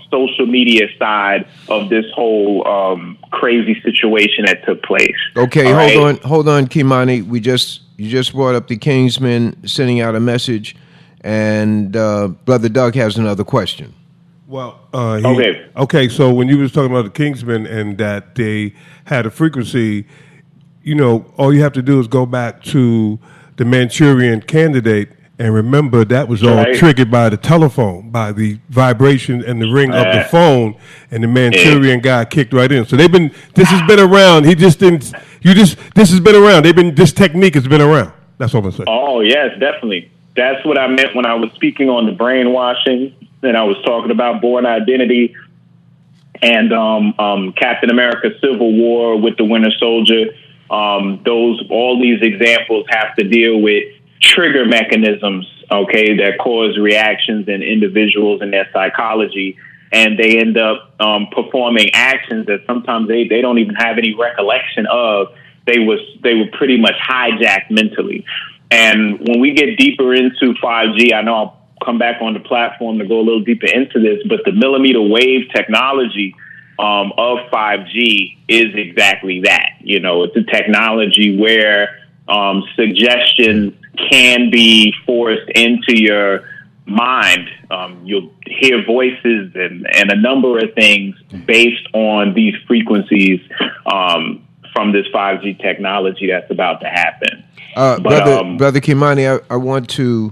social media side of this whole crazy situation that took place. Okay, hold on, Kimani. You just brought up the Kingsmen sending out a message, and Brother Doug has another question. Well, okay. So when you was talking about the Kingsmen and that they had a frequency, all you have to do is go back to the Manchurian Candidate and remember that was all triggered by the telephone, by the vibration and the ring of the phone, and the Manchurian guy kicked right in. So this has been around. This has been around. This technique has been around. That's what I'm saying. Oh, yes, definitely. That's what I meant when I was speaking on the brainwashing, and I was talking about Born Identity and Captain America Civil War with the Winter Soldier. All these examples have to deal with trigger mechanisms, okay, that cause reactions in individuals and their psychology, and they end up performing actions that sometimes they don't even have any recollection of. They were pretty much hijacked mentally. And when we get deeper into 5G, I know I'll come back on the platform to go a little deeper into this, but the millimeter wave technology of 5G is exactly that. It's a technology where suggestions can be forced into your mind. You'll hear voices and a number of things based on these frequencies from this 5G technology that's about to happen. Brother Kimani, I want to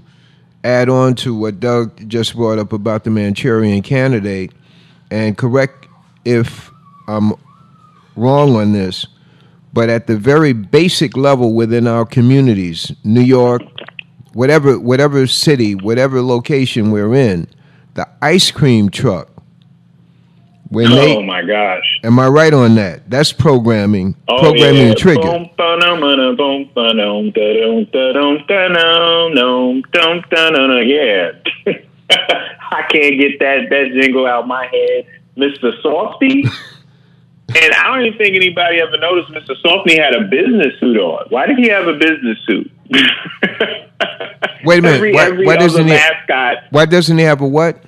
add on to what Doug just brought up about the Manchurian Candidate, and correct if I'm wrong on this, but at the very basic level within our communities, New York, whatever city, whatever location we're in, the ice cream truck. Oh my gosh! Am I right on that? That's programming and trigger. Yeah. I can't get that jingle out my head. Mr. Softy. And I don't even think anybody ever noticed Mr. Softy had a business suit on. Why did he have a business suit? Wait a minute. Why doesn't he? Mascot. Why doesn't he have a what?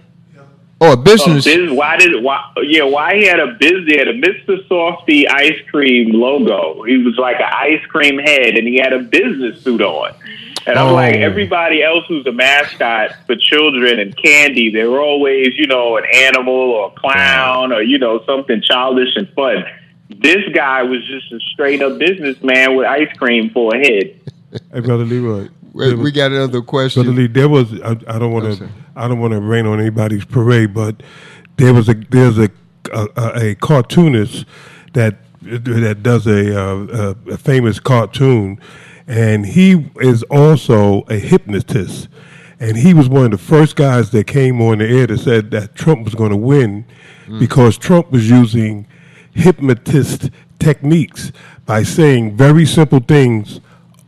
Oh, a business. Why he had a business? He had a Mr. Softy ice cream logo. He was like an ice cream head, and he had a business suit on. And I'm like, everybody else who's a mascot for children and candy, they were always, an animal or a clown or, something childish and fun. This guy was just a straight up businessman with ice cream for a head. Hey, Brother Leroy. We got another question. Brother Lee, there was I don't want to rain on anybody's parade, but there's a cartoonist that does a famous cartoon, and he is also a hypnotist, and he was one of the first guys that came on the air that said that Trump was going to win because Trump was using hypnotist techniques by saying very simple things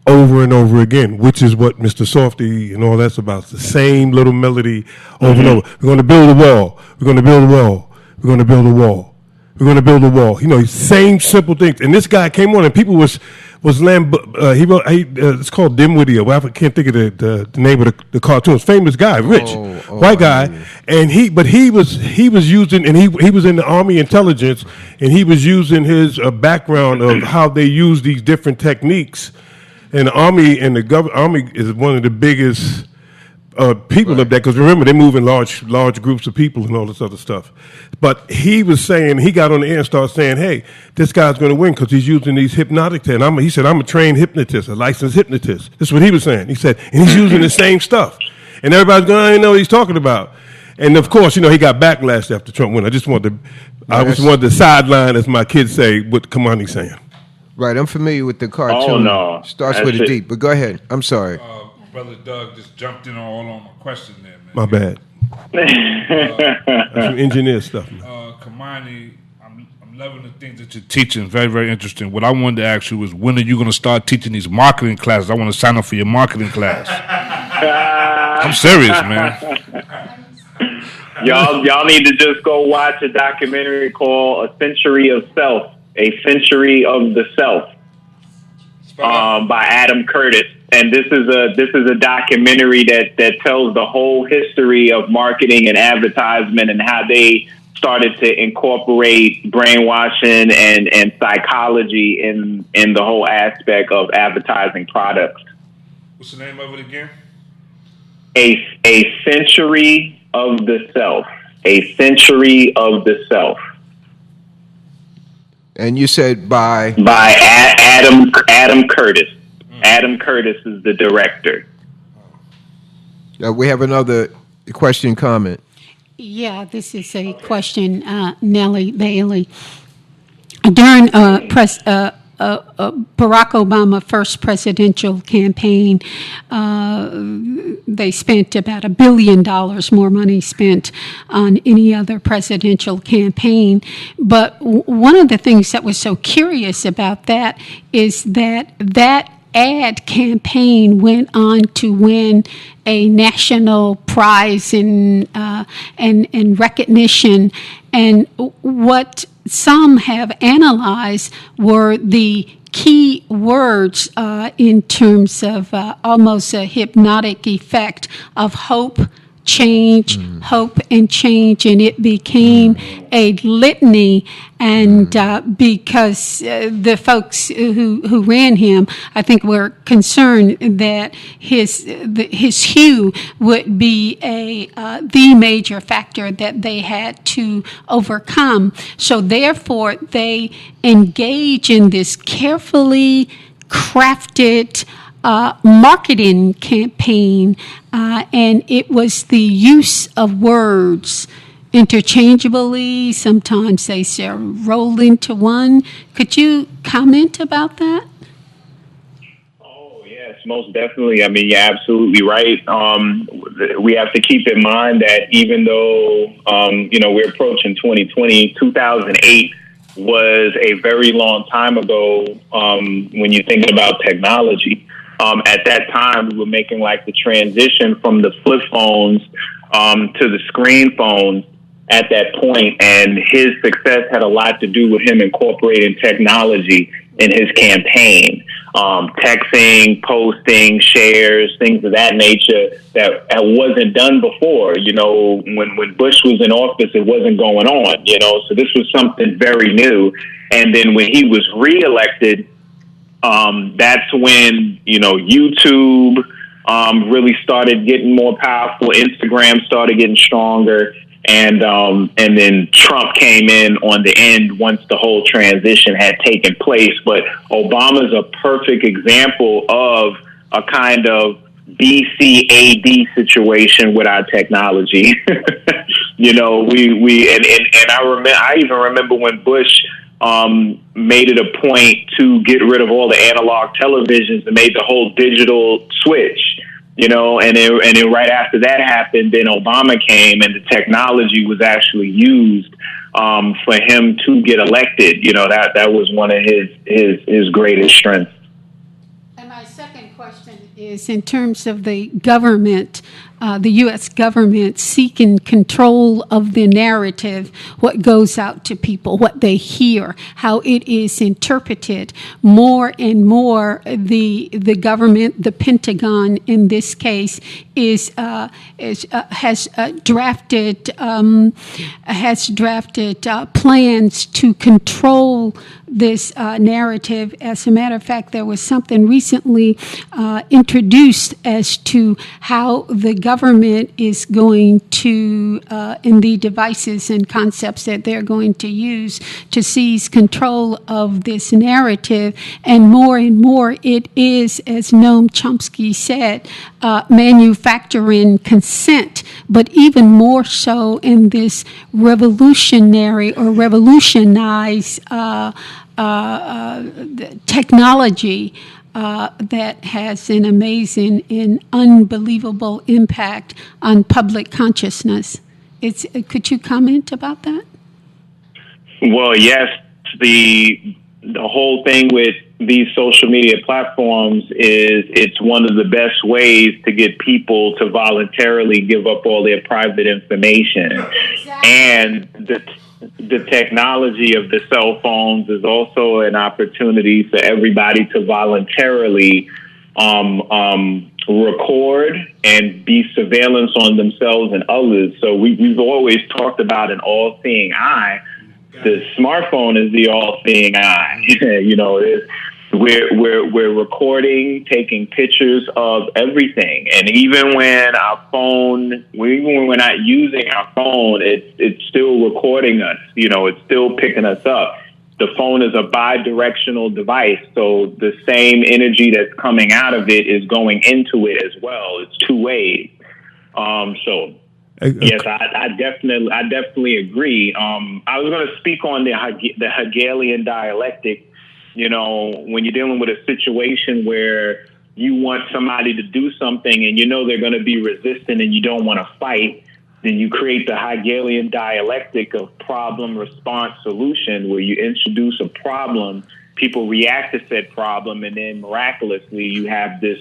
over and over again, which is what Mr. Softy and all that's about. It's the same little melody over and over. We're going to build a wall. We're going to build a wall. We're going to build a wall. We're going to build a wall. Same simple things. And this guy came on, and people was he wrote. It's called Dimwitty. I can't think of the name of the cartoon. It's famous guy, rich white guy, and he was using, and he was in the Army intelligence, and he was using his background of how they use these different techniques. And the Army and the Army is one of the biggest people up there, because remember, they're moving large groups of people and all this other stuff. But he was saying, he got on the air and started saying, hey, this guy's going to win because he's using these hypnotic techniques. He said, I'm a trained hypnotist, a licensed hypnotist. This is what he was saying. He said, and he's using the same stuff. And everybody's going, I didn't know what he's talking about. And of course, he got backlash after Trump won. I just wanted to sideline, as my kids say, what Kamani's saying. Right, I'm familiar with the cartoon. Oh, no. Starts with a D, but go ahead. I'm sorry. Brother Doug just jumped in all on my question there, man. My bad. That's some engineer stuff, man. Kamani, I'm loving the things that you're teaching. Very, very interesting. What I wanted to ask you was, when are you going to start teaching these marketing classes? I want to sign up for your marketing class. I'm serious, man. Y'all need to just go watch a documentary called A Century of Self. A Century of the Self, by Adam Curtis, and this is a documentary that tells the whole history of marketing and advertisement and how they started to incorporate brainwashing and psychology in the whole aspect of advertising products. What's the name of it again? A Century of the Self. A Century of the Self. And you said by Adam Curtis. Adam Curtis is the director. We have another question, comment. Yeah, this is a question, Nellie Bailey. During Barack Obama's first presidential campaign, they spent about $1 billion more money spent on any other presidential campaign. But one of the things that was so curious about that is that ad campaign went on to win a national prize in recognition. And what some have analyzed were the key words in terms of almost a hypnotic effect of hope, change, hope and change, and it became a litany. And because the folks who ran him, I think, were concerned that his hue would be the major factor that they had to overcome. So therefore, they engage in this carefully crafted marketing campaign, and it was the use of words interchangeably. Sometimes they roll into one. Could you comment about that? Oh, yes, most definitely. I mean, you're absolutely right. We have to keep in mind that even though, we're approaching 2020, 2008 was a very long time ago when you're thinking about technology. At that time, we were making like the transition from the flip phones to the screen phones at that point, and his success had a lot to do with him incorporating technology in his campaign. Texting, posting, shares, things of that nature that wasn't done before. You know, when Bush was in office, it wasn't going on, you know, so this was something very new. And then when he was reelected, that's when, you know, YouTube really started getting more powerful. Instagram started getting stronger. And then Trump came in on the end once the whole transition had taken place. But Obama's a perfect example of a kind of BCAD situation with our technology. You know, I even remember when Bush made it a point to get rid of all the analog televisions and made the whole digital switch. You know, and then right after that happened, then Obama came, and the technology was actually used for him to get elected. You know, that was one of his greatest strengths. And my second question is in terms of the government, the U.S. government seeking control of the narrative, what goes out to people, what they hear, how it is interpreted. More and more, the government, the Pentagon in this case, has drafted plans to control this narrative. As a matter of fact, there was something recently introduced as to how the government is going to, in the devices and concepts that they're going to use to seize control of this narrative. And more it is, as Noam Chomsky said, manufacturing consent, but even more so in this revolutionary or revolutionized technology that has an amazing and unbelievable impact on public consciousness. Could you comment about that? Well, yes, the whole thing with these social media platforms is it's one of the best ways to get people to voluntarily give up all their private information. Exactly. And the technology of the cell phones is also an opportunity for everybody to voluntarily record and be surveillance on themselves and others. So we've always talked about an all-seeing eye. The smartphone is the all-seeing eye. You know, we're recording, taking pictures of everything, and even when we're not using our phone, it's still recording us. You know, it's still picking us up. The phone is a bi-directional device, so the same energy that's coming out of it is going into it as well. It's two ways. Yes, I definitely agree. I was going to speak on the Hegelian dialectic. You know, when you're dealing with a situation where you want somebody to do something and you know they're going to be resistant and you don't want to fight, then you create the Hegelian dialectic of problem, response, solution, where you introduce a problem, people react to said problem, and then miraculously you have this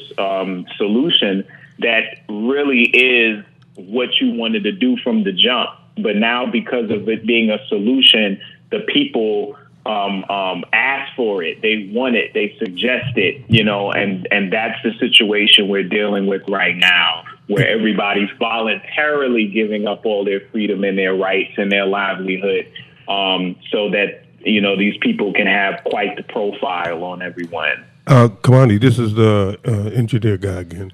solution that really is what you wanted to do from the jump. But now, because of it being a solution, the people ask for it, they want it, they suggest it, you know, and that's the situation we're dealing with right now, where everybody's voluntarily giving up all their freedom and their rights and their livelihood, so that, you know, these people can have quite the profile on everyone. Kamani, this is the engineer guy again.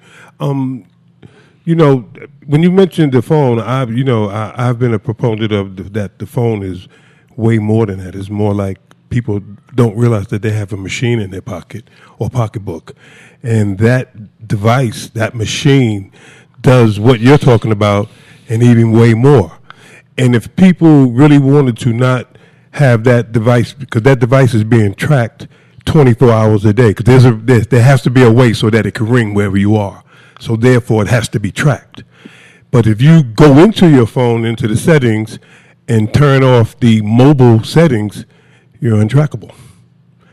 You know, when you mentioned the phone, I've been a proponent of that. The phone is way more than that. It's more like people don't realize that they have a machine in their pocket or pocketbook. And that device, that machine, does what you're talking about and even way more. And if people really wanted to not have that device, because that device is being tracked 24 hours a day, because there has to be a way so that it can ring wherever you are. So therefore, it has to be tracked. But if you go into your phone, into the settings, and turn off the mobile settings, you're untrackable.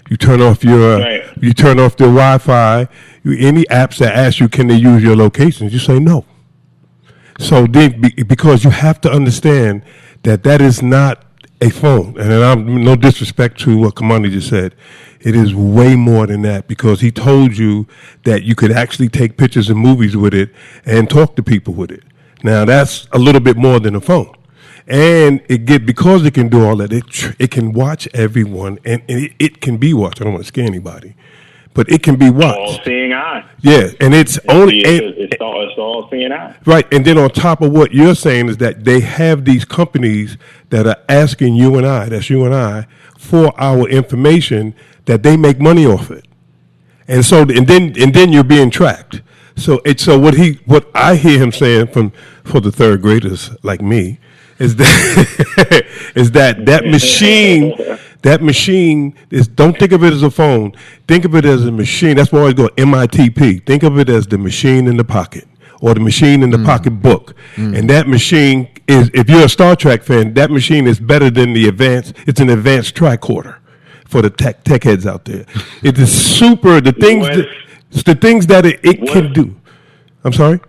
You turn off you turn off the Wi-Fi. Any apps that ask you, can they use your locations? You say no. So then, because you have to understand that is not a phone, and I'm no disrespect to what Kamani just said. It is way more than that because he told you that you could actually take pictures and movies with it and talk to people with it. Now that's a little bit more than a phone, and because it can do all that. It can watch everyone, and it can be watched. I don't want to scare anybody, but it can be watched. All seeing eye. Yeah, and it's only it's all seeing eye. right. And then on top of what you're saying is that they have these companies that are asking you and I, for our information that they make money off it, and then you're being tracked. So what I hear him saying for the third graders like me is that that machine is, don't think of it as a phone. Think of it as a machine. That's why I always go MITP. Think of it as the machine in the pocket or the machine in the pocketbook. And that machine is, if you're a Star Trek fan, that machine is better than it's an advanced tricorder for the tech heads out there. It is super, the things that it can do. I'm sorry?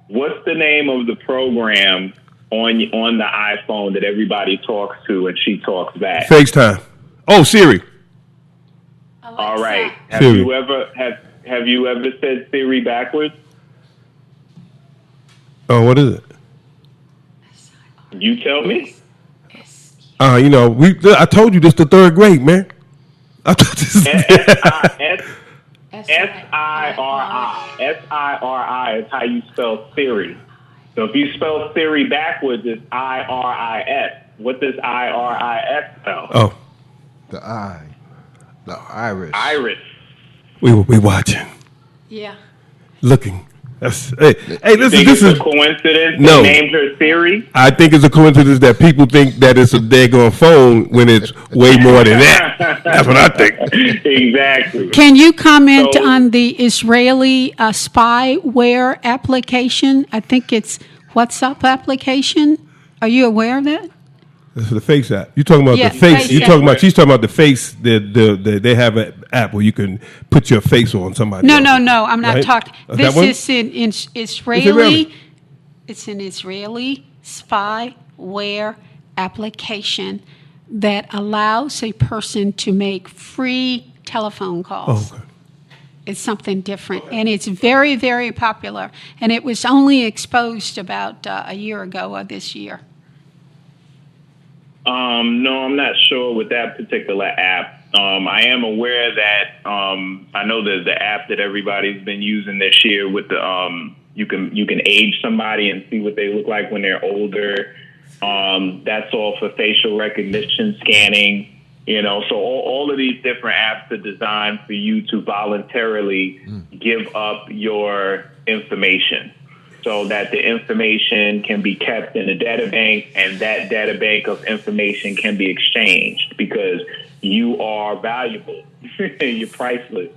What's the name of the program on the iPhone that everybody talks to and she talks back? FaceTime. Oh, Siri. All right. Have Siri. you ever said Siri backwards? Oh, what is it? You tell me. I told you this the third grade, man. I told you this. S-I-R-I. S-I-R-I is how you spell Siri. So if you spell Siri backwards, it's I-R-I-S. What does I-R-I-S spell? Oh. The iris. Iris. We watching. Yeah. Looking. Hey, listen, Think this it's is a coincidence no. they named her Siri? I think it's a coincidence that people think that it's a daggone phone when it's way more than that. That's what I think. Exactly. Can you comment So- on the Israeli spyware application? I think it's WhatsApp application. Are you aware of that? This is the Face app. You talking about Yeah, the Face? Face You app. talking about? She's talking about the Face. They have an app where you can put your face on somebody. No, else, no, no. I'm not right? talking. That This one? is in Israeli. Israeli. It's an Israeli spyware application that allows a person to make free telephone calls. Oh, okay. It's something different, and it's very, very popular. And it was only exposed about a year ago this year. No, I'm not sure with that particular app. I am aware that I know there's the app that everybody's been using this year with the you can age somebody and see what they look like when they're older. That's all for facial recognition scanning. So all of these different apps are designed for you to voluntarily give up your information, so that the information can be kept in a data bank, and that data bank of information can be exchanged because you are valuable. You're priceless.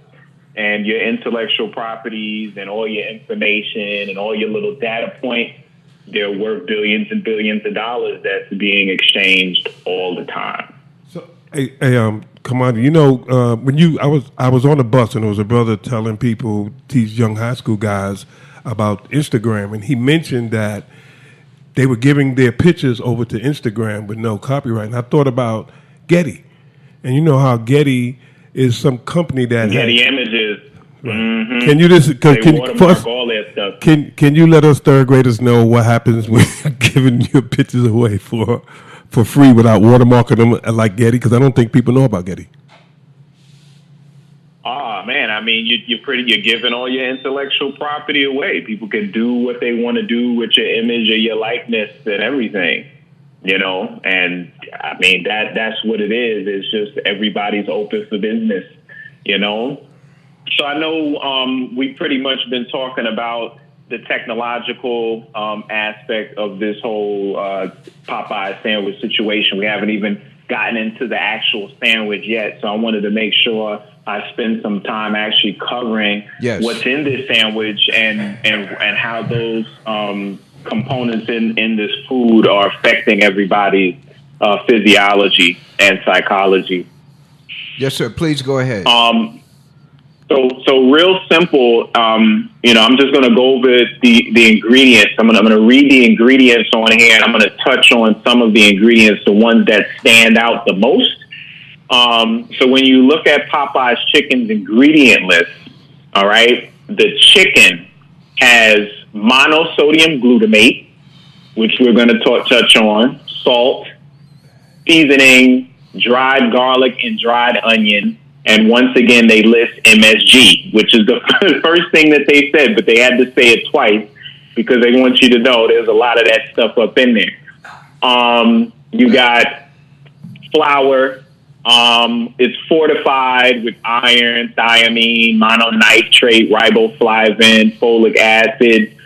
And your intellectual properties and all your information and all your little data points, they're worth billions and billions of dollars that's being exchanged all the time. So, hey, Commander, when I was on the bus and there was a brother telling people, these young high school guys, about Instagram, and he mentioned that they were giving their pictures over to Instagram with no copyright. And I thought about Getty, and you know how Getty is some company that Getty Images. Right. Mm-hmm. Can you just They watermark all that stuff. Can you let us third graders know what happens when you're giving your pictures away for free without watermarking them like Getty? Because I don't think people know about Getty. Oh man, I mean, you're giving all your intellectual property away. People can do what they want to do with your image or your likeness and everything, and I mean, that's what it is. It's just everybody's open for business, So I know we've pretty much been talking about the technological aspect of this whole Popeye sandwich situation. We haven't even gotten into the actual sandwich yet, so I wanted to make sure I spend some time actually covering what's in this sandwich and how those components in this food are affecting everybody's physiology and psychology. Yes, sir. Please go ahead. So So real simple. I'm just going to go over the ingredients. I'm going to read the ingredients on here, and I'm going to touch on some of the ingredients, the ones that stand out the most. So when you look at Popeye's chicken's ingredient list, all right, the chicken has monosodium glutamate, which we're going to touch on, salt, seasoning, dried garlic, and dried onion. And once again, they list MSG, which is the first thing that they said, but they had to say it twice because they want you to know there's a lot of that stuff up in there. You got flour. It's fortified with iron, thiamine, mononitrate, riboflavin, folic acid,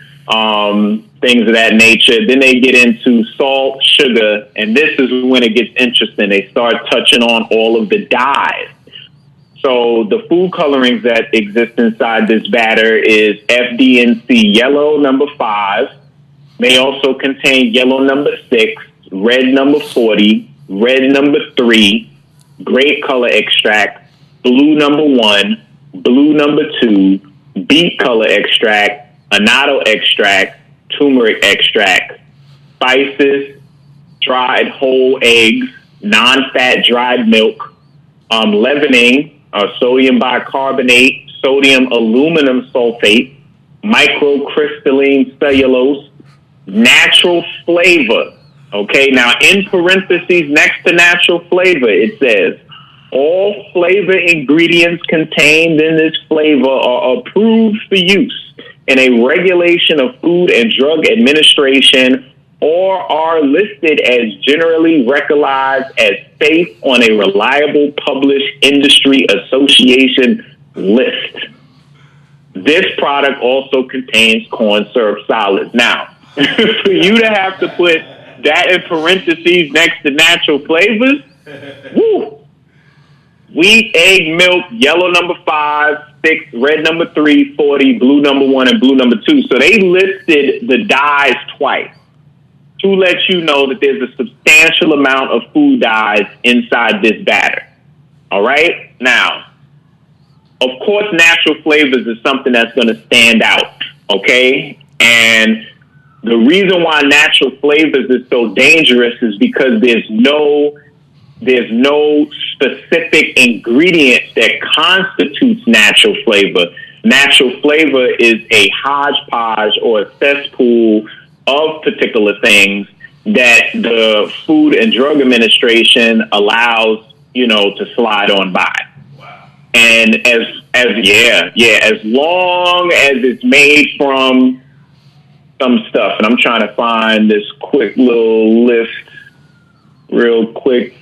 things of that nature. Then they get into salt, sugar, and this is when it gets interesting. They start touching on all of the dyes. So the food colorings that exist inside this batter is FD&C yellow number 5, may also contain yellow number 6, red number 40, red number 3, grape color extract, blue number 1, blue number 2, beet color extract, annatto extract, turmeric extract, spices, dried whole eggs, non-fat dried milk, leavening, sodium bicarbonate, sodium aluminum sulfate, microcrystalline cellulose, natural flavor. Okay, now in parentheses next to natural flavor, it says, all flavor ingredients contained in this flavor are approved for use in a regulation of Food and Drug Administration or are listed as generally recognized as safe on a reliable published industry association list. This product also contains corn syrup solids. Now, for you to have to put that in parentheses next to natural flavors, woo! Wheat, egg, milk, yellow number 5, 6, red number 3, 40, blue number 1, and blue number 2. So they listed the dyes twice to let you know that there's a substantial amount of food dyes inside this batter. All right? Now, of course, natural flavors is something that's going to stand out, okay? And the reason why natural flavors is so dangerous is because there's no specific ingredient that constitutes natural flavor. Natural flavor is a hodgepodge or a cesspool of particular things that the Food and Drug Administration allows, to slide on by. Wow. And as long as it's made from some stuff, and I'm trying to find this quick little list real quick.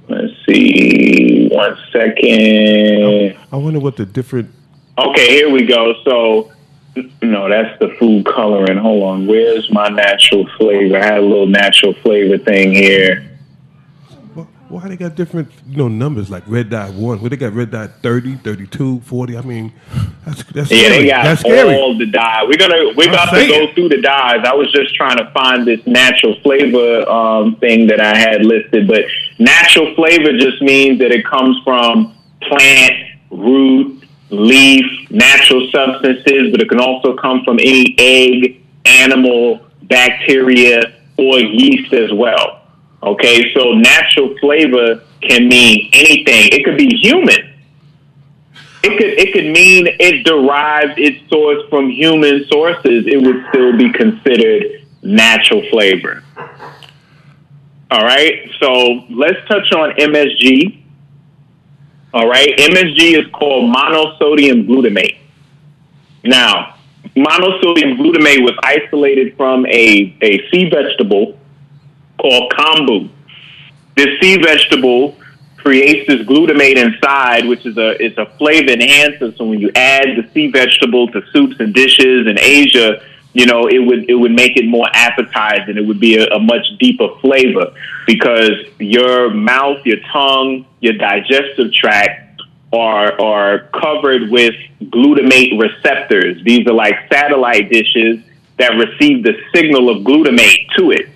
Let's see, 1 second. I wonder what the different... Okay, here we go. So, no, that's the food coloring. Hold on. Where's my natural flavor? I had a little natural flavor thing here. Why they got different, numbers like red dye 1? Where they got red dye 30, 32, 40? I mean, that's scary. Yeah, they got that's scary. all the dyes. We're about to go through the dyes. I was just trying to find this natural flavor thing that I had listed, but natural flavor just means that it comes from plant, root, leaf, natural substances, but it can also come from any egg, animal, bacteria, or yeast as well. Okay, so natural flavor can mean anything. It could be human. It could mean it derives its source from human sources. It would still be considered natural flavor. All right, so let's touch on MSG. All right, MSG is called monosodium glutamate. Now, monosodium glutamate was isolated from a sea vegetable called kombu. This sea vegetable creates this glutamate inside, which is a flavor enhancer. So when you add the sea vegetable to soups and dishes in Asia, it would make it more appetizing. It would be a much deeper flavor because your mouth, your tongue, your digestive tract are covered with glutamate receptors. These are like satellite dishes that receive the signal of glutamate to it.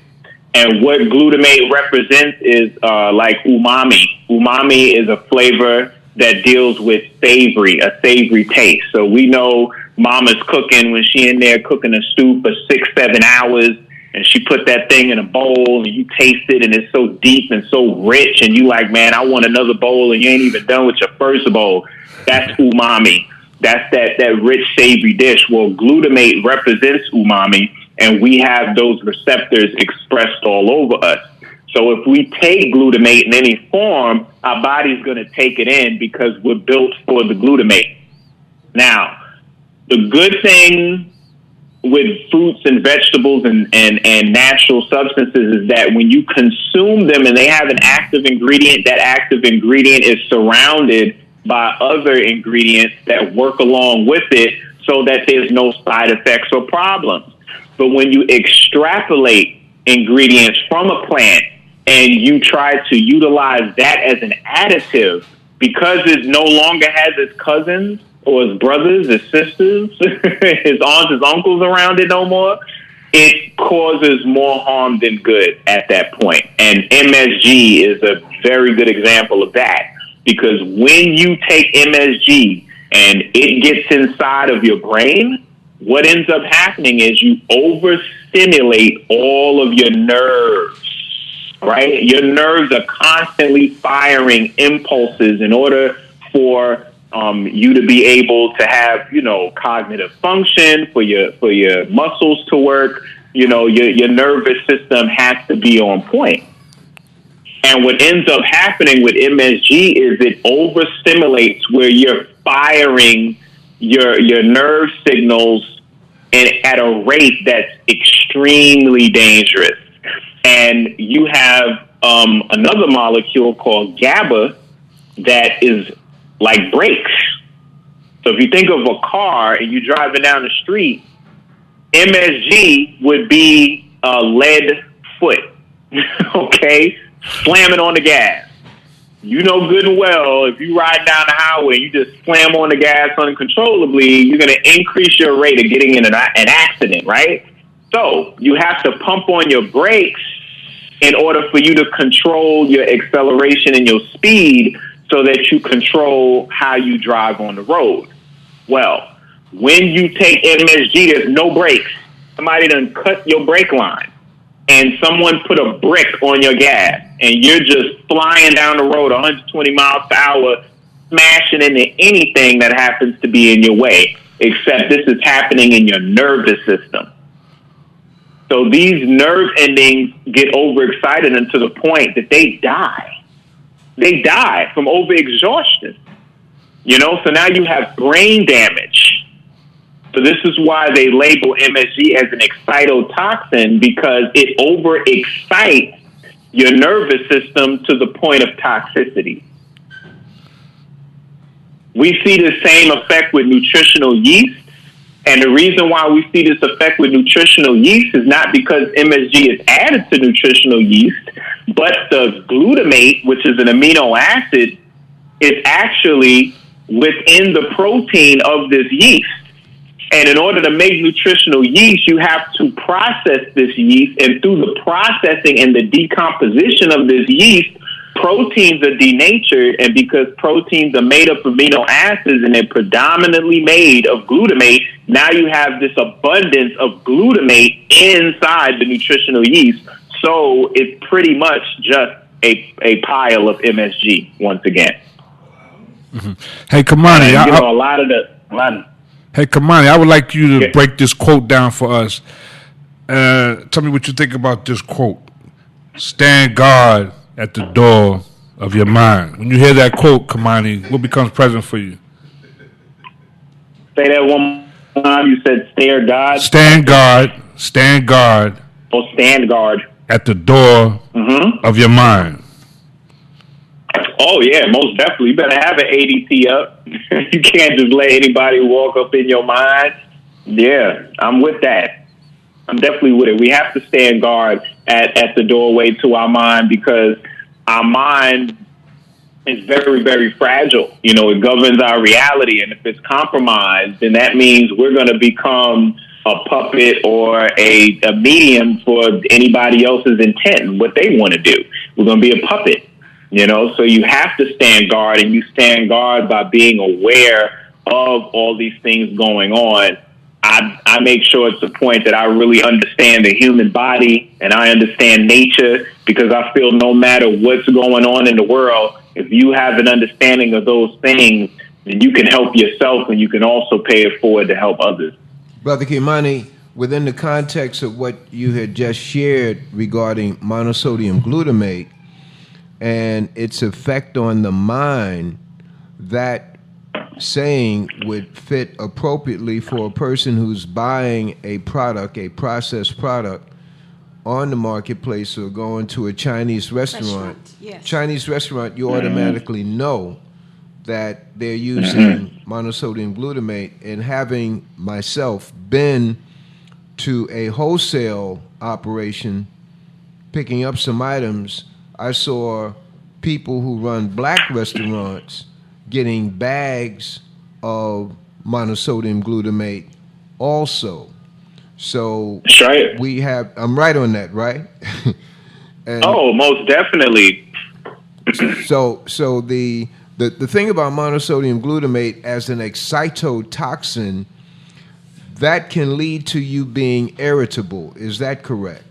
And what glutamate represents is like umami. Umami is a flavor that deals with a savory taste. So we know mama's cooking when she in there cooking a stew for 6-7 hours, and she put that thing in a bowl, and you taste it, and it's so deep and so rich, and you like, man, I want another bowl, and you ain't even done with your first bowl. That's umami. That's that rich, savory dish. Well, glutamate represents umami, and we have those receptors expressed all over us. So if we take glutamate in any form, our body's going to take it in because we're built for the glutamate. Now, the good thing with fruits and vegetables and natural substances is that when you consume them and they have an active ingredient, that active ingredient is surrounded by other ingredients that work along with it so that there's no side effects or problems. But when you extrapolate ingredients from a plant and you try to utilize that as an additive, because it no longer has its cousins or his brothers, his sisters, his aunts, his uncles around it no more, it causes more harm than good at that point. And MSG is a very good example of that, because when you take MSG and it gets inside of your brain, what ends up happening is you overstimulate all of your nerves, right? Your nerves are constantly firing impulses in order for you to be able to have, cognitive function, for your muscles to work. Your nervous system has to be on point. And what ends up happening with MSG is it overstimulates where you're firing your nerve signals at a rate that's extremely dangerous. And you have another molecule called GABA that is like brakes. So if you think of a car and you're driving down the street, MSG would be a lead foot, okay? Slamming on the gas. You know good and well, if you ride down the highway and you just slam on the gas uncontrollably, you're going to increase your rate of getting in an accident, right? So you have to pump on your brakes in order for you to control your acceleration and your speed so that you control how you drive on the road. Well, when you take MSG, there's no brakes. Somebody done cut your brake line, and someone put a brick on your gas, and you're just flying down the road 120 miles per hour, smashing into anything that happens to be in your way, except this is happening in your nervous system. So these nerve endings get overexcited and to the point that they die. They die from overexhaustion. So now you have brain damage. So this is why they label MSG as an excitotoxin, because it overexcites your nervous system to the point of toxicity. We see the same effect with nutritional yeast. And the reason why we see this effect with nutritional yeast is not because MSG is added to nutritional yeast, but the glutamate, which is an amino acid, is actually within the protein of this yeast. And in order to make nutritional yeast, you have to process this yeast. And through the processing and the decomposition of this yeast, proteins are denatured. And because proteins are made up of amino acids and they're predominantly made of glutamate, now you have this abundance of glutamate inside the nutritional yeast. So it's pretty much just a pile of MSG once again. Mm-hmm. Hey, Kamani, Hey, Kamani, I would like you to break this quote down for us. Tell me what you think about this quote. Stand guard at the door of your mind. When you hear that quote, Kamani, what becomes present for you? Say that one more time. You said stare guard. Stand guard. Oh, stand guard. At the door of your mind. Oh, yeah, most definitely. You better have an ADT up. You can't just let anybody walk up in your mind. Yeah, I'm with that. I'm definitely with it. We have to stand guard at the doorway to our mind, because our mind is very, very fragile. It governs our reality. And if it's compromised, then that means we're going to become a puppet or a medium for anybody else's intent and what they want to do. We're going to be a puppet. So you have to stand guard, and you stand guard by being aware of all these things going on. I make sure it's a point that I really understand the human body and I understand nature, because I feel no matter what's going on in the world, if you have an understanding of those things, then you can help yourself and you can also pay it forward to help others. Brother Kimani, within the context of what you had just shared regarding monosodium glutamate and its effect on the mind, that saying would fit appropriately for a person who's buying a product, a processed product, on the marketplace or going to a Chinese restaurant. Yes. Chinese restaurant, you automatically know that they're using monosodium glutamate. And having myself been to a wholesale operation, picking up some items, I saw people who run black restaurants getting bags of monosodium glutamate also. So That's right. we have, I'm right on that, right? And most definitely. so the thing about monosodium glutamate as an excitotoxin, that can lead to you being irritable. Is that correct?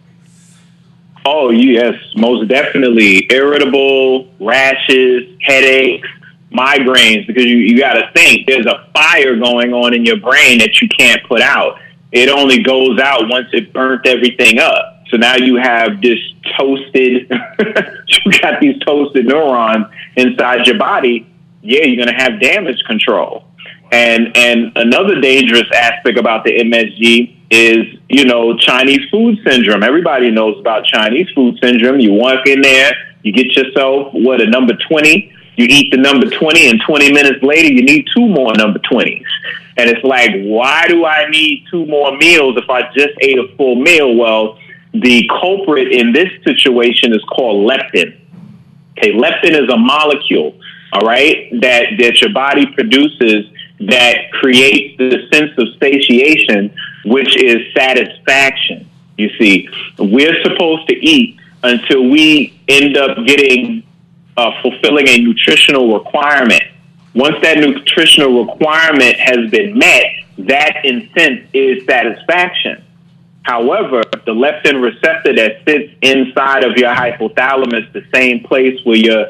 Oh, yes, most definitely. Irritable, rashes, headaches, migraines, because you got to think there's a fire going on in your brain that you can't put out. It only goes out once it burnt everything up. So now you have this toasted, you got these toasted neurons inside your body. Yeah, you're going to have damage control. And another dangerous aspect about the MSG is, Chinese food syndrome. Everybody knows about Chinese food syndrome. You walk in there, you get yourself, a number 20. You eat the number 20, and 20 minutes later, you need 2 more number 20s. And it's like, why do I need 2 more meals if I just ate a full meal? Well, the culprit in this situation is called leptin. Okay, leptin is a molecule, all right, that your body produces that creates the sense of satiation, which is satisfaction. You see, we're supposed to eat until we end up getting fulfilling a nutritional requirement. Once that nutritional requirement has been met, that in sense is satisfaction. However, the leptin receptor that sits inside of your hypothalamus, the same place where your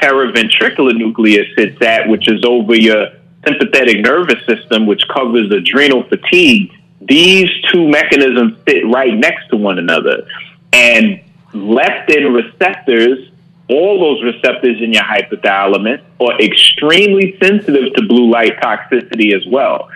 paraventricular nucleus sits at, which is over your sympathetic nervous system, which covers adrenal fatigue, these two mechanisms sit right next to one another. And leptin receptors, all those receptors in your hypothalamus, are extremely sensitive to blue light toxicity as well.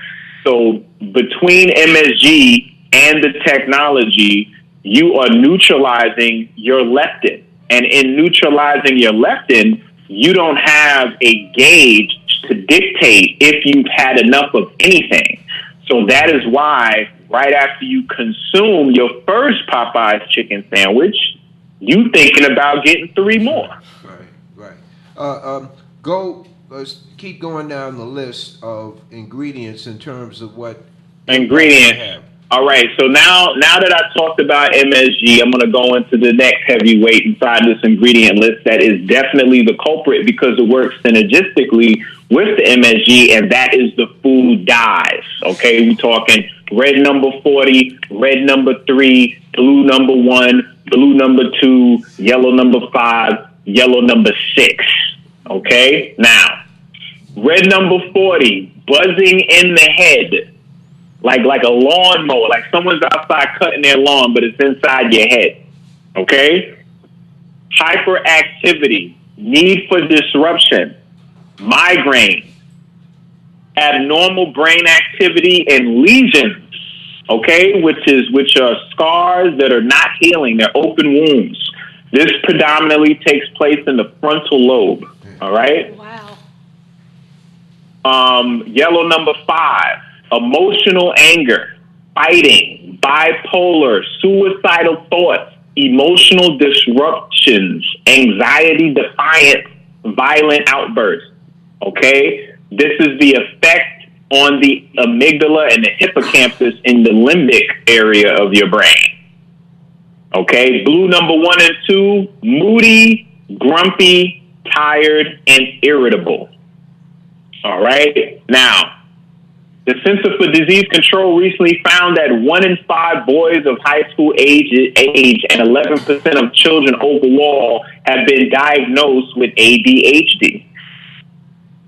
So between MSG and the technology, you are neutralizing your leptin. And in neutralizing your leptin, you don't have a gauge to dictate if you've had enough of anything. So that is why right after you consume your first Popeye's chicken sandwich, you thinking about getting 3 more. Right. Let's keep going down the list of ingredients in terms of what ingredients. All right, so now that I talked about MSG, I'm going to go into the next heavyweight inside this ingredient list that is definitely the culprit because it works synergistically with the MSG, and that is the food dyes. Okay, we're talking red number 40, red number 3, blue number 1, blue number 2, yellow number 5, yellow number 6. Okay, now, red number 40, buzzing in the head. Like a lawnmower, like someone's outside cutting their lawn, but it's inside your head. Okay? Hyperactivity, need for disruption, migraine, abnormal brain activity, and lesions. Okay? Which are scars that are not healing. They're open wounds. This predominantly takes place in the frontal lobe. All right? Wow. Yellow number 5. Emotional anger, fighting, bipolar, suicidal thoughts, emotional disruptions, anxiety, defiance, violent outbursts. Okay? This is the effect on the amygdala and the hippocampus in the limbic area of your brain. Okay? Blue number 1 and 2, moody, grumpy, tired, and irritable. All right? Now, the Center for Disease Control recently found that 1 in 5 boys of high school age and 11% of children overall have been diagnosed with ADHD,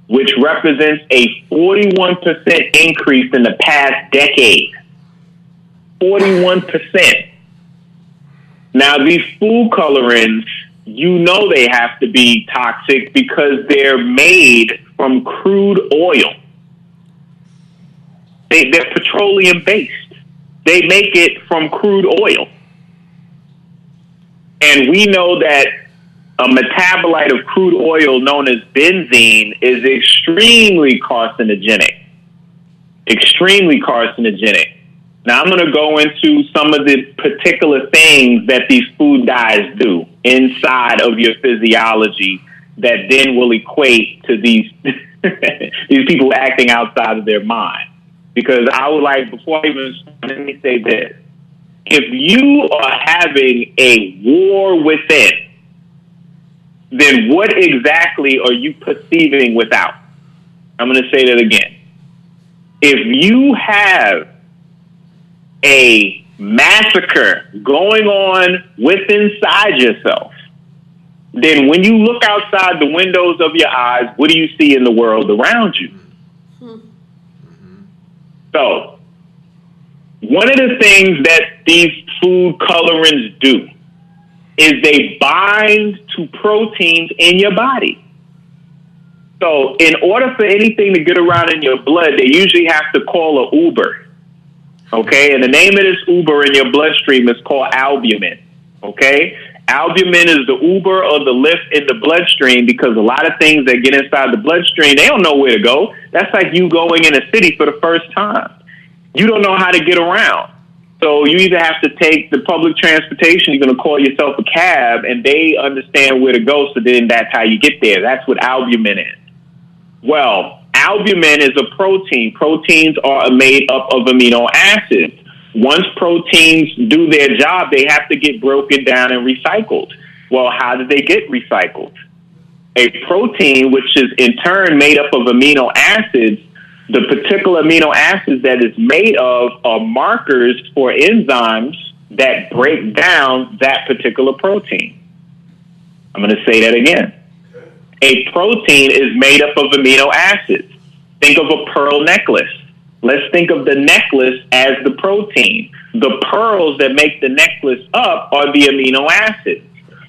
which represents a 41% increase in the past decade. 41%. Now, these food colorings, you know they have to be toxic because they're made from crude oil. They're petroleum-based. They make it from crude oil. And we know that a metabolite of crude oil known as benzene is extremely carcinogenic. Extremely carcinogenic. Now, I'm going to go into some of the particular things that these food dyes do inside of your physiology that then will equate to these these people acting outside of their mind. Because I would like, before I even start, let me say this. If you are having a war within, then what exactly are you perceiving without? I'm going to say that again. If you have a massacre going on within inside yourself, then when you look outside the windows of your eyes, what do you see in the world around you? So, one of the things that these food colorants do is they bind to proteins in your body. So, in order for anything to get around in your blood, they usually have to call an Uber. Okay? And the name of this Uber in your bloodstream is called albumin. Okay? Albumin is the Uber or the Lyft in the bloodstream because a lot of things that get inside the bloodstream, they don't know where to go. That's like you going in a city for the first time. You don't know how to get around. So you either have to take the public transportation, you're going to call yourself a cab, and they understand where to go, so then that's how you get there. That's what albumin is. Well, albumin is a protein. Proteins are made up of amino acids. Once proteins do their job, they have to get broken down and recycled. Well, how do they get recycled? A protein, which is in turn made up of amino acids, the particular amino acids that it's made of are markers for enzymes that break down that particular protein. I'm going to say that again. A protein is made up of amino acids. Think of a pearl necklace. Let's think of the necklace as the protein. The pearls that make the necklace up are the amino acids.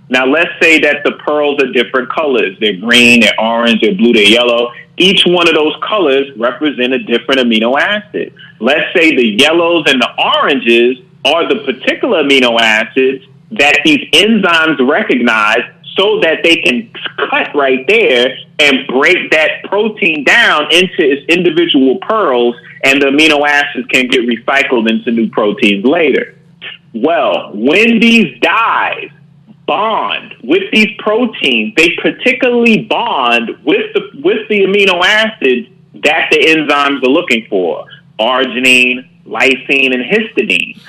Now, let's say that the pearls are different colors. They're green, they're orange, they're blue, they're yellow. Each one of those colors represent a different amino acid. Let's say the yellows and the oranges are the particular amino acids that these enzymes recognize so that they can cut right there and break that protein down into its individual pearls, and the amino acids can get recycled into new proteins later. Well, when these dyes bond with these proteins, they particularly bond with the amino acids that the enzymes are looking for: arginine, lysine, and histidine.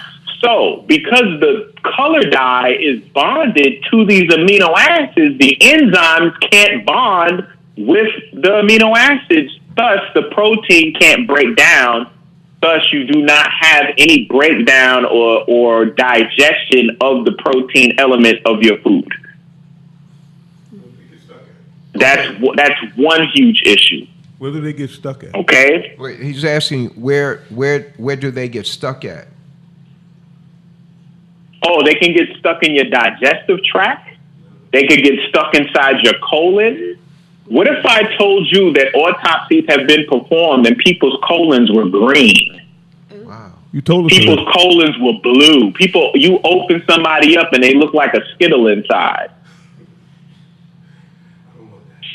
So, because the color dye is bonded to these amino acids, the enzymes can't bond with the amino acids. Thus, the protein can't break down. Thus, you do not have any breakdown or digestion of the protein element of your food. That's one huge issue. Where do they get stuck at? Okay? Wait, he's asking where do they get stuck at? Oh, they can get stuck in your digestive tract. They could get stuck inside your colon. What if I told you that autopsies have been performed and people's colons were green? Wow. You told us. People's colons were blue. You open somebody up and they look like a Skittle inside.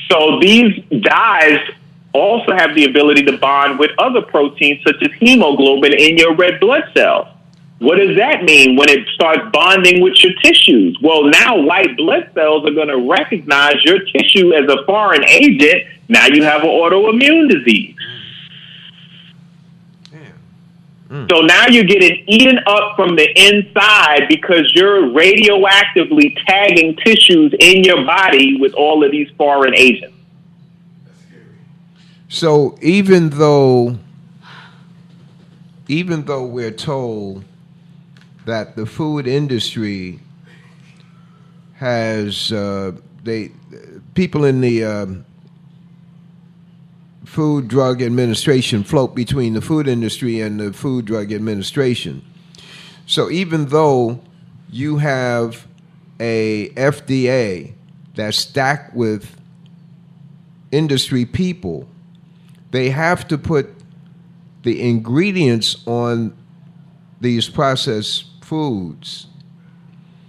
So these dyes also have the ability to bond with other proteins such as hemoglobin in your red blood cells. What does that mean when it starts bonding with your tissues? Well, now white blood cells are going to recognize your tissue as a foreign agent. Now you have an autoimmune disease. Damn. So now you're getting eaten up from the inside because you're radioactively tagging tissues in your body with all of these foreign agents. So even though we're told that the food industry has people in the Food Drug Administration float between the food industry and the Food Drug Administration. So even though you have a FDA that's stacked with industry people, they have to put the ingredients on these processed foods.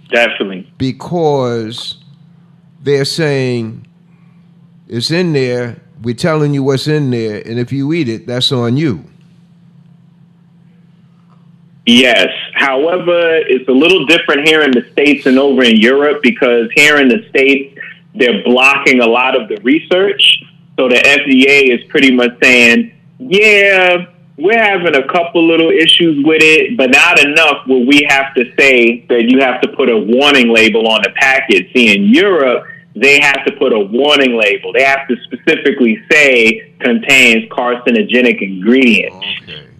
Definitely. Because they're saying it's in there, we're telling you what's in there, and if you eat it, that's on you. Yes. However, it's a little different here in the States and over in Europe, because here in the States, they're blocking a lot of the research. So the FDA is pretty much saying, yeah, we're having a couple little issues with it, but not enough where we have to say that you have to put a warning label on the package. See, in Europe, they have to put a warning label. They have to specifically say contains carcinogenic ingredients,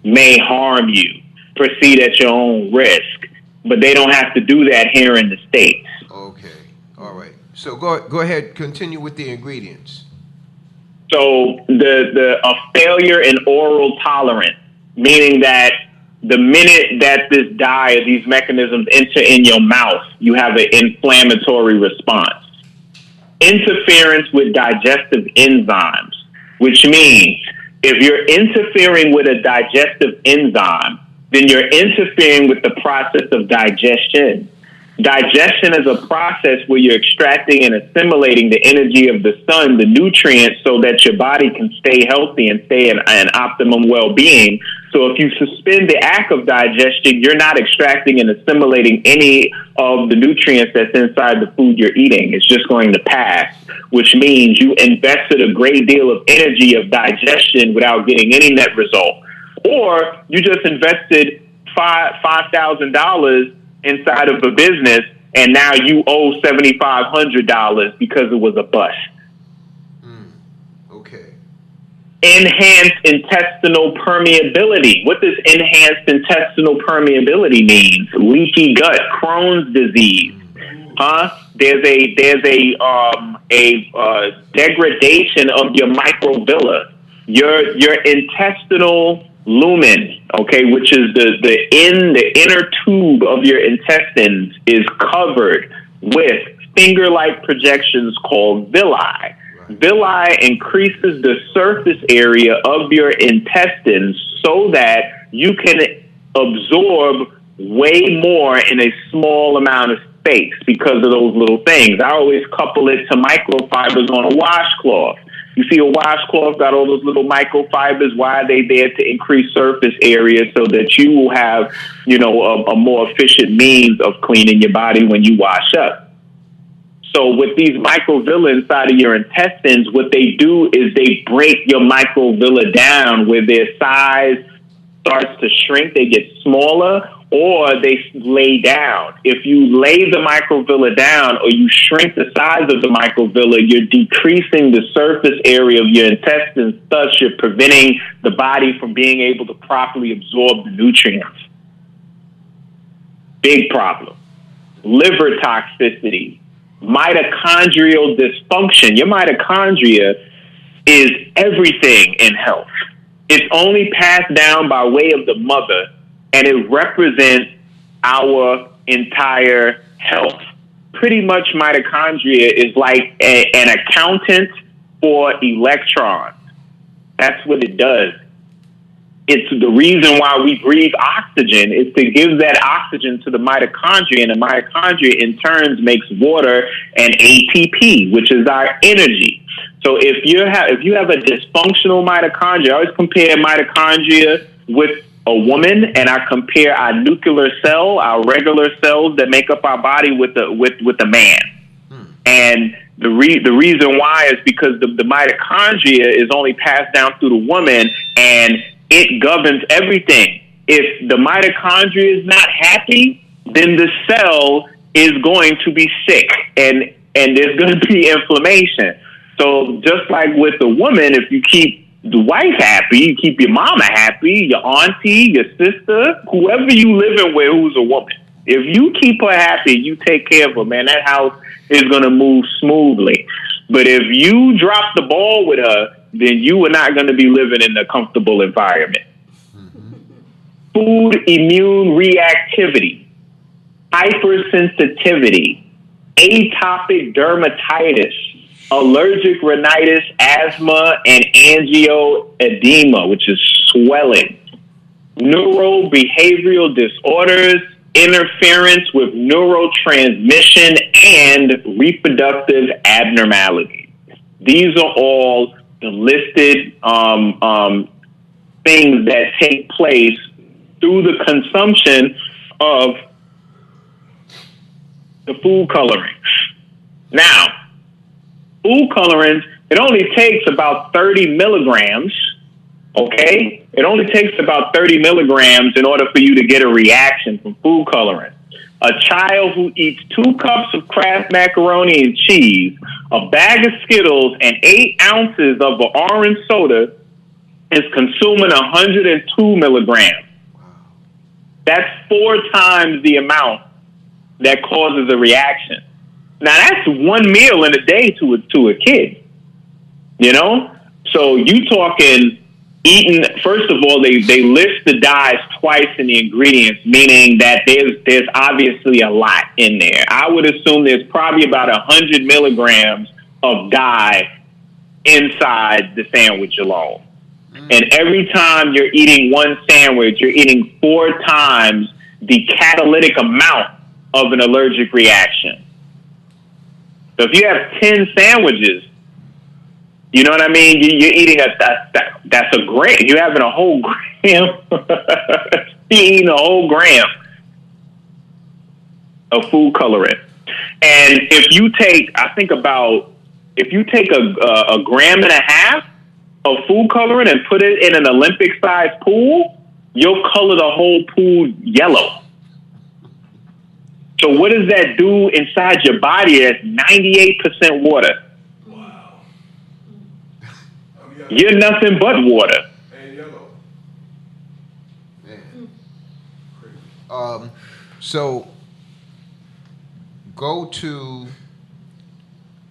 may harm you, proceed at your own risk. But they don't have to do that here in the States. Okay, all right. So go ahead, continue with the ingredients. So a failure in oral tolerance, meaning that the minute that this dye or these mechanisms enter in your mouth, you have an inflammatory response. Interference with digestive enzymes, which means if you're interfering with a digestive enzyme, then you're interfering with the process of digestion. Digestion is a process where you're extracting and assimilating the energy of the sun, the nutrients, so that your body can stay healthy and stay in optimum well-being. So if you suspend the act of digestion, you're not extracting and assimilating any of the nutrients that's inside the food you're eating. It's just going to pass, which means you invested a great deal of energy of digestion without getting any net result. Or you just invested $5,000 inside of a business, and now you owe $7,500 because it was a bust. Okay. Enhanced intestinal permeability. What does enhanced intestinal permeability mean? Leaky gut, Crohn's disease. There's a degradation of your microvilla, your intestinal lumen, okay, which is the inner tube of your intestines, is covered with finger-like projections called villi. Right. Villi increases the surface area of your intestines so that you can absorb way more in a small amount of space because of those little things. I always couple it to microfibers on a washcloth. You see a washcloth got all those little microfibers. Why are they there? To increase surface area so that you will have, a more efficient means of cleaning your body when you wash up. So with these microvilli inside of your intestines, what they do is they break your microvilli down where their size starts to shrink. They get smaller, or they lay down. If you lay the microvilla down or you shrink the size of the microvilla, you're decreasing the surface area of your intestines, thus you're preventing the body from being able to properly absorb the nutrients. Big problem. Liver toxicity, mitochondrial dysfunction. Your mitochondria is everything in health. It's only passed down by way of the mother, and it represents our entire health. Pretty much mitochondria is like an accountant for electrons. That's what it does. It's the reason why we breathe oxygen is to give that oxygen to the mitochondria, and the mitochondria in turn makes water and ATP, which is our energy. So if you have a dysfunctional mitochondria, I always compare mitochondria with a woman, and I compare our nuclear cell, our regular cells that make up our body, with a man. And the reason why is because the mitochondria is only passed down through the woman, and it governs everything. if the mitochondria is not happy, then the cell is going to be sick and there's going to be inflammation. So just like with the woman, if you keep the wife happy, you keep your mama happy, your auntie, your sister, whoever you living with who's a woman. If you keep her happy, you take care of her, man, that house is going to move smoothly. But if you drop the ball with her, then you are not going to be living in a comfortable environment. Food immune reactivity, hypersensitivity, atopic dermatitis, allergic rhinitis, asthma, and angioedema, which is swelling, neurobehavioral disorders, interference with neurotransmission, and reproductive abnormalities. These are all the listed things that take place through the consumption of the food colorings. Now, food colorings, it only takes about 30 milligrams, okay? It only takes about 30 milligrams in order for you to get a reaction from food coloring. A child who eats 2 cups of Kraft macaroni and cheese, a bag of Skittles, and 8 ounces of an orange soda is consuming 102 milligrams. That's 4 times the amount that causes a reaction. Now, that's 1 meal in a day to a kid, you know? So you talking eating, first of all, they list the dyes twice in the ingredients, meaning that there's obviously a lot in there. I would assume there's probably about 100 milligrams of dye inside the sandwich alone. And every time you're eating one sandwich, you're eating 4 times the catalytic amount of an allergic reaction. So if you have 10 sandwiches, you know what I mean? You're eating that's a gram. You're having a whole gram. You're eating a whole gram of food coloring. And if you take, if you take a gram and a half of food coloring and put it in an Olympic-sized pool, you'll color the whole pool yellow. So what does that do inside your body? It's 98% water. Wow. You're nothing but water. And yellow. Man. So go to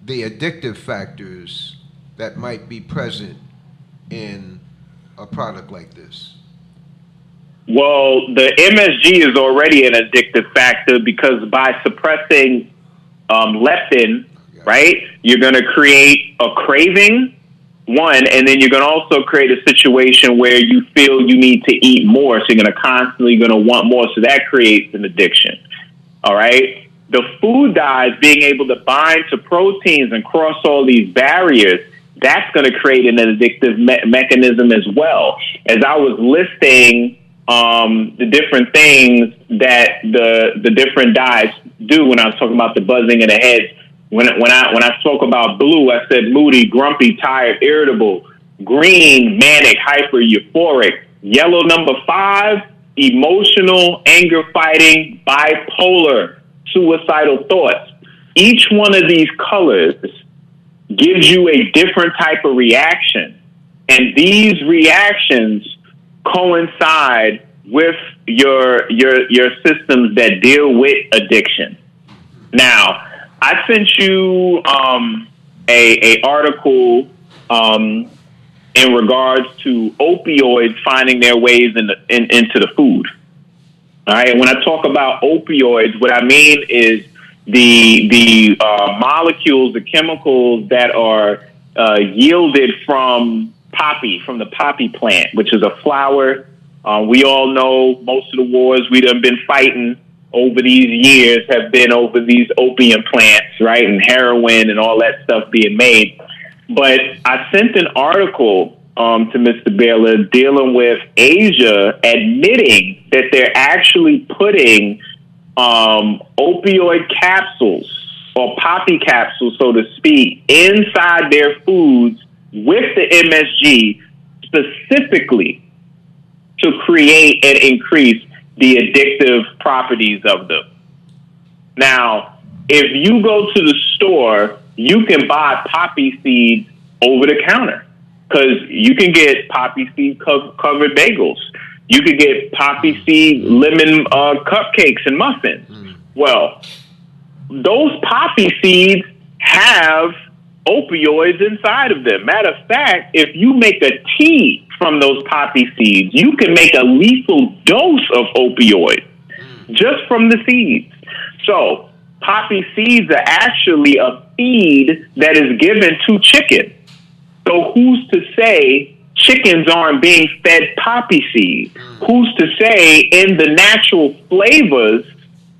the addictive factors that might be present in a product like this. Well, the MSG is already an addictive factor because by suppressing leptin, right, you're going to create a craving, one, and then you're going to also create a situation where you feel you need to eat more, so you're going to constantly want more, so that creates an addiction, all right? The food dyes being able to bind to proteins and cross all these barriers, that's going to create an addictive mechanism as well. As I was listing the different things that the different dyes do when I was talking about the buzzing in the head. When I spoke about blue, I said moody, grumpy, tired, irritable. Green, manic, hyper, euphoric. Yellow, number 5, emotional, anger fighting, bipolar, suicidal thoughts. Each one of these colors gives you a different type of reaction. And these reactions coincide with your systems that deal with addiction. Now, I sent you a article in regards to opioids finding their ways into the food. All right, and when I talk about opioids, what I mean is the molecules, the chemicals that are yielded from the poppy plant, which is a flower. We all know most of the wars we done been fighting over these years have been over these opium plants, right, and heroin and all that stuff being made. But I sent an article to Mr. Baylor dealing with Asia admitting that they're actually putting opioid capsules or poppy capsules, so to speak, inside their foods with the MSG specifically to create and increase the addictive properties of them. Now, if you go to the store, you can buy poppy seeds over the counter because you can get poppy seed covered bagels. You could get poppy seed lemon cupcakes and muffins. Well, those poppy seeds have opioids inside of them. Matter of fact, if you make a tea from those poppy seeds, you can make a lethal dose of opioid just from the seeds. So poppy seeds are actually a feed that is given to chicken. So who's to say chickens aren't being fed poppy seed? Who's to say in the natural flavors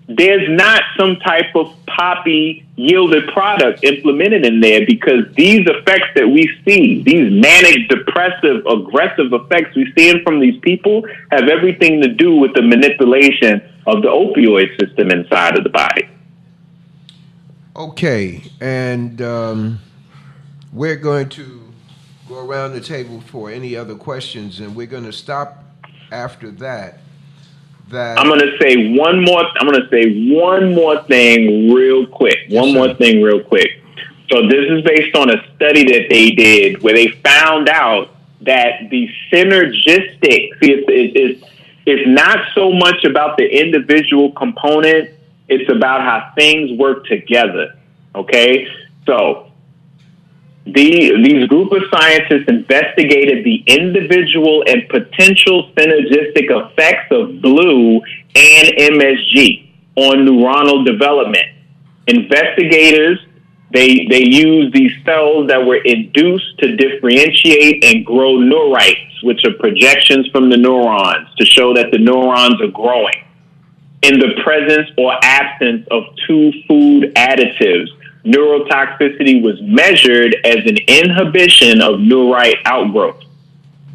there's not some type of poppy yielded product implemented in there? Because these effects that we see, these manic, depressive, aggressive effects we're seeing from these people have everything to do with the manipulation of the opioid system inside of the body. Okay, and we're going to go around the table for any other questions, and we're going to stop after that. I'm going to say one more thing real quick. One more thing real quick. So this is based on a study that they did where they found out that the synergistic, it's not so much about the individual component, it's about how things work together. Okay? So these group of scientists investigated the individual and potential synergistic effects of blue and MSG on neuronal development. Investigators, they used these cells that were induced to differentiate and grow neurites, which are projections from the neurons to show that the neurons are growing in the presence or absence of two food additives. Neurotoxicity was measured as an inhibition of neurite outgrowth.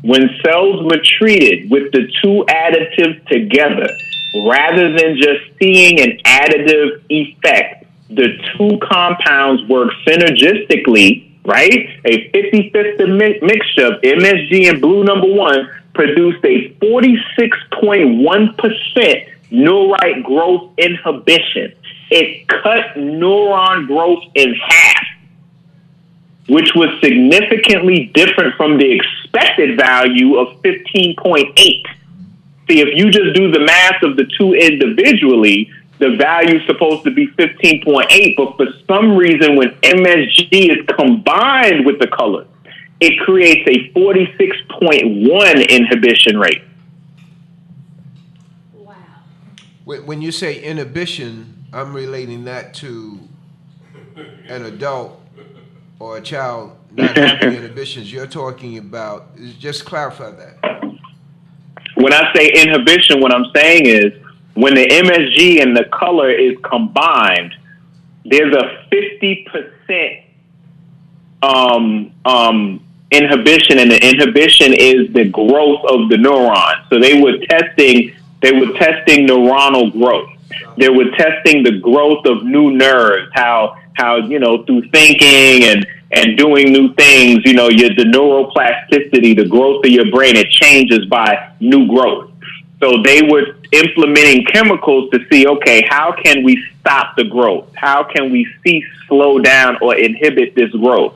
When cells were treated with the two additives together, rather than just seeing an additive effect, the two compounds work synergistically, right? A 50-50 mixture of MSG and blue number 1 produced a 46.1% neurite growth inhibition. It cut neuron growth in half, which was significantly different from the expected value of 15.8. See, if you just do the math of the two individually, the value is supposed to be 15.8, but for some reason, when MSG is combined with the color, it creates a 46.1 inhibition rate. Wow. When you say inhibition, I'm relating that to an adult or a child not having inhibitions. You're talking about, just clarify that. When I say inhibition, what I'm saying is when the MSG and the color is combined, there's a 50% inhibition, and the inhibition is the growth of the neuron. So they were testing neuronal growth. They were testing the growth of new nerves, how through thinking and doing new things, the neuroplasticity, the growth of your brain, it changes by new growth. So they were implementing chemicals to see, okay, how can we stop the growth? How can we slow down or inhibit this growth?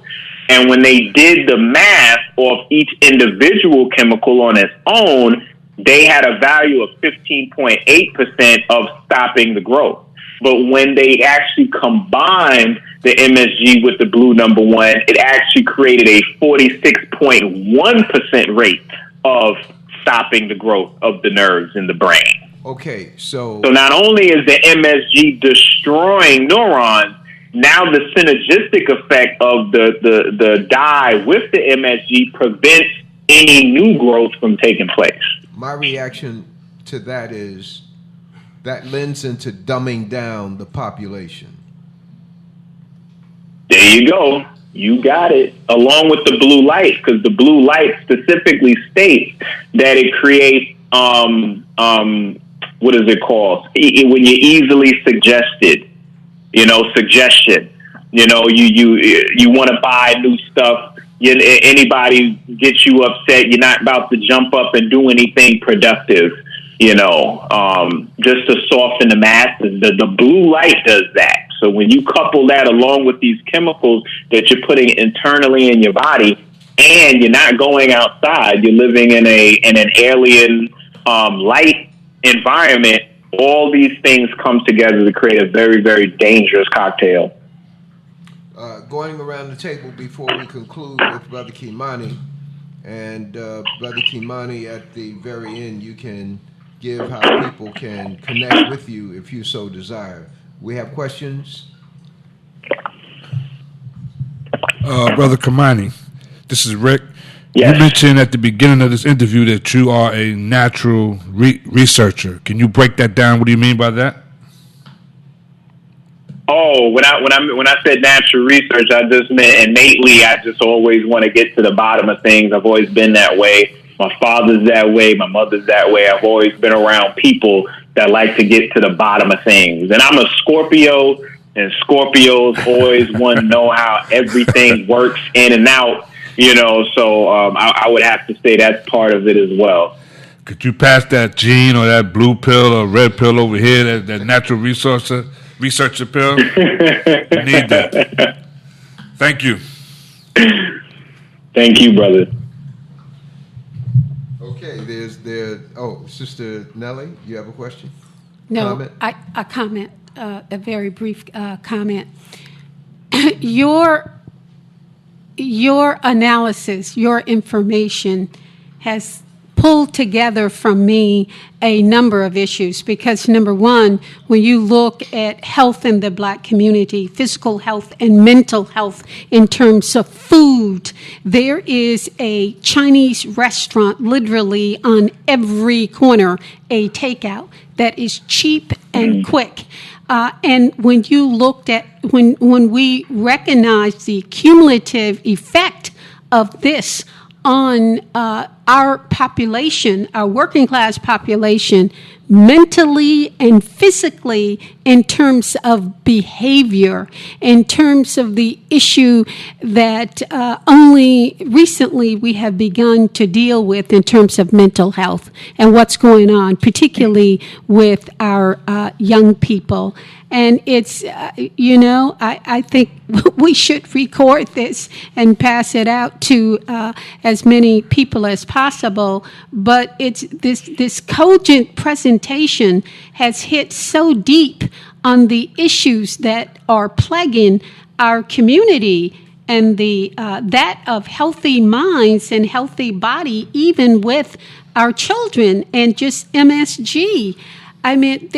And when they did the math of each individual chemical on its own, they had a value of 15.8% of stopping the growth. But when they actually combined the MSG with the blue number 1, it actually created a 46.1% rate of stopping the growth of the nerves in the brain. Okay, so not only is the MSG destroying neurons, now the synergistic effect of the dye with the MSG prevents any new growth from taking place. My reaction to that is that lends into dumbing down the population. There you go. You got it. Along with the blue light, because the blue light specifically states that it creates, what is it called? When you're easily suggested, suggestion. You want to buy new stuff anybody gets you upset, you're not about to jump up and do anything productive. Just to soften the masses. The blue light does that. So when you couple that along with these chemicals that you're putting internally in your body, and you're not going outside, you're living in an alien light environment, all these things come together to create a very, very dangerous cocktail. Going around the table before we conclude with Brother Kimani, and Brother Kimani, at the very end, you can give how people can connect with you if you so desire. We have questions? Brother Kimani, this is Rick. Yes. You mentioned at the beginning of this interview that you are a natural researcher. Can you break that down? What do you mean by that? Oh, when I said natural research, I just meant innately. I just always want to get to the bottom of things. I've always been that way. My father's that way. My mother's that way. I've always been around people that like to get to the bottom of things. And I'm a Scorpio, and Scorpios always want to know how everything works in and out. So I would have to say that's part of it as well. Could you pass that gene or that blue pill or red pill over here, that natural researcher pill? You need that. Thank you. Thank you, brother. Okay, Sister Nellie, you have a question? No, Comment? a comment, a very brief comment. Your analysis, your information has pulled together from me a number of issues, because number one, when you look at health in the Black community, physical health and mental health in terms of food, there is a Chinese restaurant literally on every corner, a takeout that is cheap and quick. And when you looked at, when we recognize the cumulative effect of this on our population, our working class population, mentally and physically, in terms of behavior, in terms of the issue that only recently we have begun to deal with in terms of mental health and what's going on, particularly with our young people. And it's, I think we should record this and pass it out to as many people as possible. But it's this cogent presentation has hit so deep on the issues that are plaguing our community, and the that of healthy minds and healthy body, even with our children, and just MSG. I mean,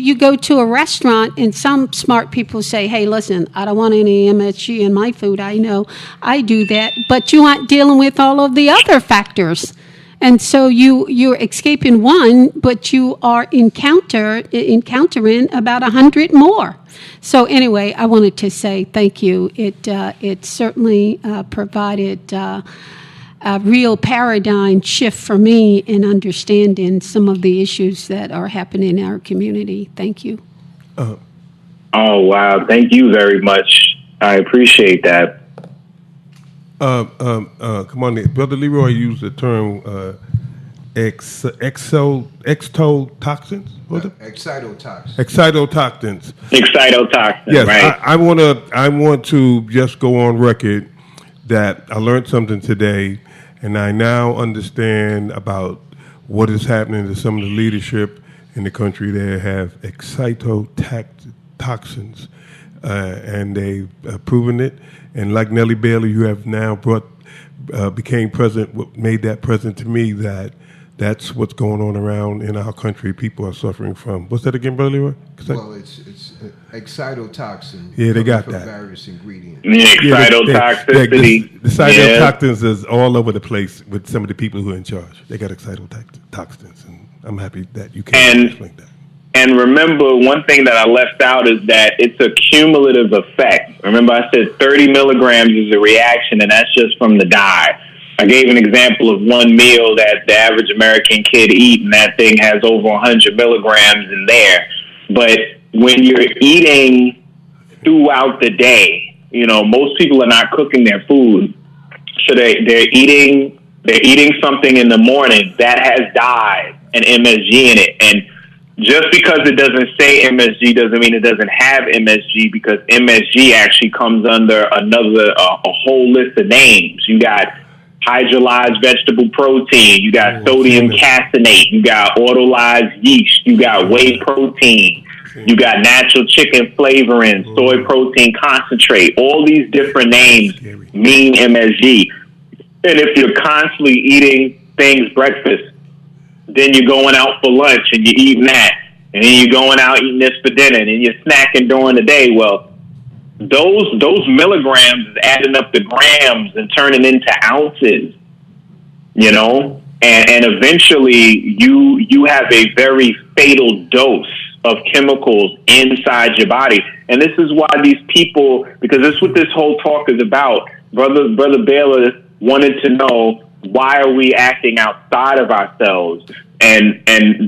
you go to a restaurant and some smart people say, hey, listen, I don't want any MSG in my food. I know I do that. But you aren't dealing with all of the other factors. And so you're escaping one, but you are encountering about 100 more. So anyway, I wanted to say thank you. It certainly provided a real paradigm shift for me in understanding some of the issues that are happening in our community. Thank you. Oh, wow. Thank you very much. I appreciate that. Come on, Brother Leroy used the term exotoxins. Excitotoxins. Excitotoxins. Excitotoxins. Yes, right. I want to just go on record that I learned something today, and I now understand about what is happening to some of the leadership in the country. They have excitotoxins, and they've proven it. And like Nellie Bailey, you have now became president, made that present to me, that's what's going on around in our country. People are suffering from. What's that again, Brother Leroy? Well, it's excitotoxin. Yeah, they got from that. Various ingredients. Excitotoxicity. The excitotoxins is all over the place with some of the people who are in charge. They got excitotoxins, and I'm happy that you can explain that. And remember, one thing that I left out is that it's a cumulative effect. Remember, I said 30 milligrams is a reaction, and that's just from the dye. I gave an example of one meal that the average American kid eat, and that thing has over 100 milligrams in there. But when you're eating throughout the day, most people are not cooking their food. So they're eating something in the morning that has dyed and MSG in it. And just because it doesn't say MSG doesn't mean it doesn't have MSG, because MSG actually comes under a whole list of names. You got hydrolyzed vegetable protein, you got sodium caseinate, you got autolyzed yeast, you got whey protein, you got natural chicken flavoring, soy protein concentrate. All these different names mean MSG. And if you're constantly eating things breakfast, then you're going out for lunch and you're eating that, and then you're going out eating this for dinner, and then you're snacking during the day. Well, those milligrams is adding up to grams and turning into ounces, you know, and eventually you have a very fatal dose of chemicals inside your body. And this is why these people, because this is what this whole talk is about. Brother Baylor wanted to know, why are we acting outside of ourselves? And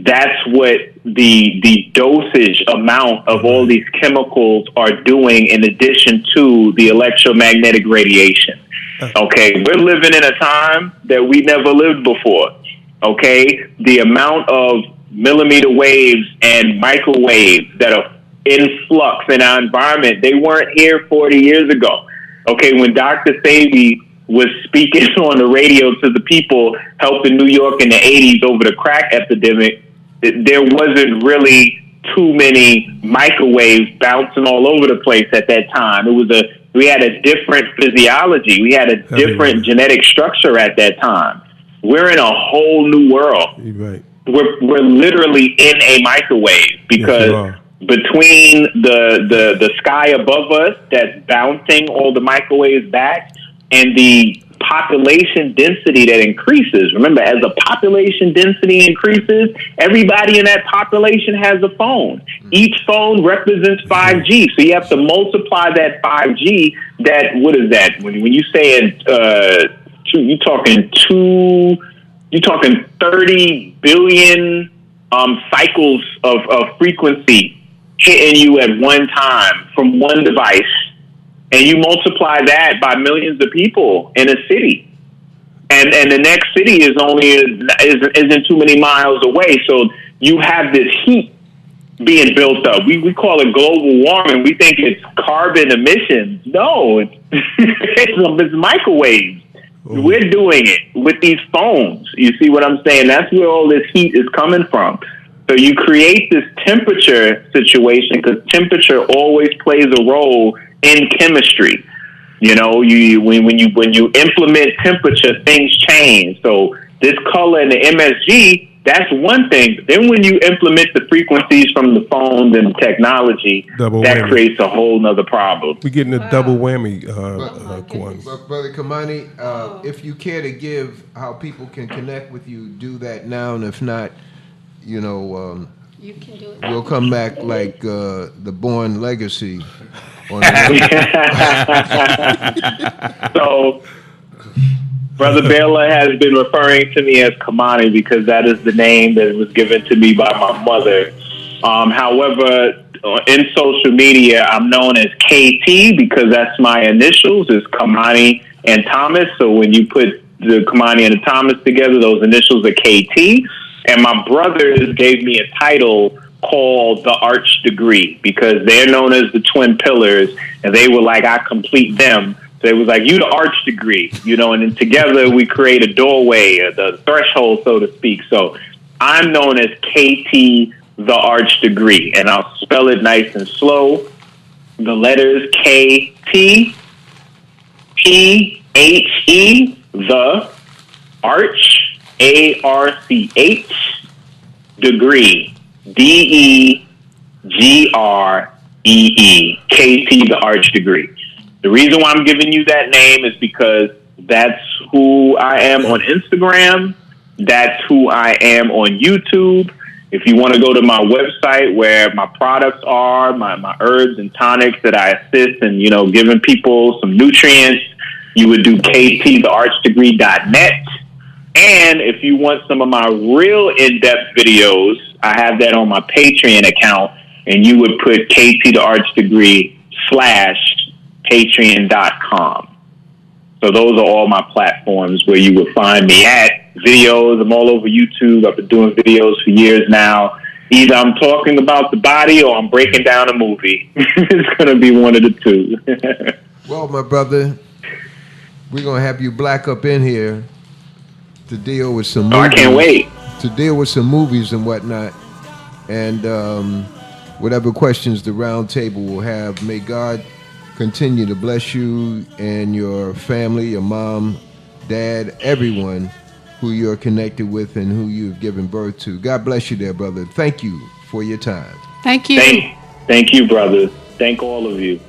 that's what the dosage amount of all these chemicals are doing, in addition to the electromagnetic radiation. Okay, we're living in a time that we never lived before. Okay, the amount of millimeter waves and microwaves that are in flux in our environment, they weren't here 40 years ago. Okay, when Dr. Sebi was speaking on the radio to the people helping New York in the 80s over the crack epidemic, there wasn't really too many microwaves bouncing all over the place at that time. We had a different physiology. We had a different genetic structure at that time. We're in a whole new world. Right. We're literally in a microwave, because between the sky above us that's bouncing all the microwaves back, and the population density that increases. Remember, as the population density increases, everybody in that population has a phone. Each phone represents 5G. So you have to multiply that 5G. What is that? When you say you're talking 30 billion cycles of frequency hitting you at one time from one device. And you multiply that by millions of people in a city, and the next city isn't too many miles away. So you have this heat being built up. We call it global warming. We think it's carbon emissions. No, it's microwaves. We're doing it with these phones. You see what I'm saying? That's where all this heat is coming from. So you create this temperature situation, because temperature always plays a role in chemistry. You know, when you implement temperature, things change. So this color and the MSG, that's one thing. But then when you implement the frequencies from the phones and technology, that creates a whole nother problem. We're getting a double whammy, Kwan. But Brother Kamani, if you care to give how people can connect with you, do that now. And if not, you know, you can do it. We'll come back like the Bourne Legacy. So, Brother Baylor has been referring to me as Kamani because that is the name that was given to me by my mother. However, in social media, I'm known as KT because that's my initials. It's Kamani and Thomas. So when you put the Kamani and the Thomas together, those initials are KT. And my brothers gave me a title called the Arch Degree because they're known as the twin pillars, and they were like, I complete them. So it was like, you the Arch Degree, you know, and then together we create a doorway, the threshold, so to speak. So I'm known as KT the Arch Degree, and I'll spell it nice and slow. The letters KT PHE, the Arch, ARCH, Degree, DEGREE, KT the Arch Degree. The reason why I'm giving you that name is because that's who I am on Instagram. That's who I am on YouTube. If you want to go to my website where my products are, my herbs and tonics that I assist in, you know, giving people some nutrients, you would do ktthearchdegree.net. And if you want some of my real in-depth videos, I have that on my Patreon account, and you would put KT the Arch Degree /Patreon.com. So those are all my platforms where you would find me at. Videos, I'm all over YouTube. I've been doing videos for years now. Either I'm talking about the body or I'm breaking down a movie. It's going to be one of the two. Well, my brother, we're going to have you black up in here to deal with some movies. I can't wait. To deal with some movies and whatnot. And whatever questions the round table will have, may God continue to bless you and your family, your mom, dad, everyone who you're connected with and who you've given birth to. God bless you there, brother. Thank you for your time. Thank you. Thank you, brother. Thank all of you.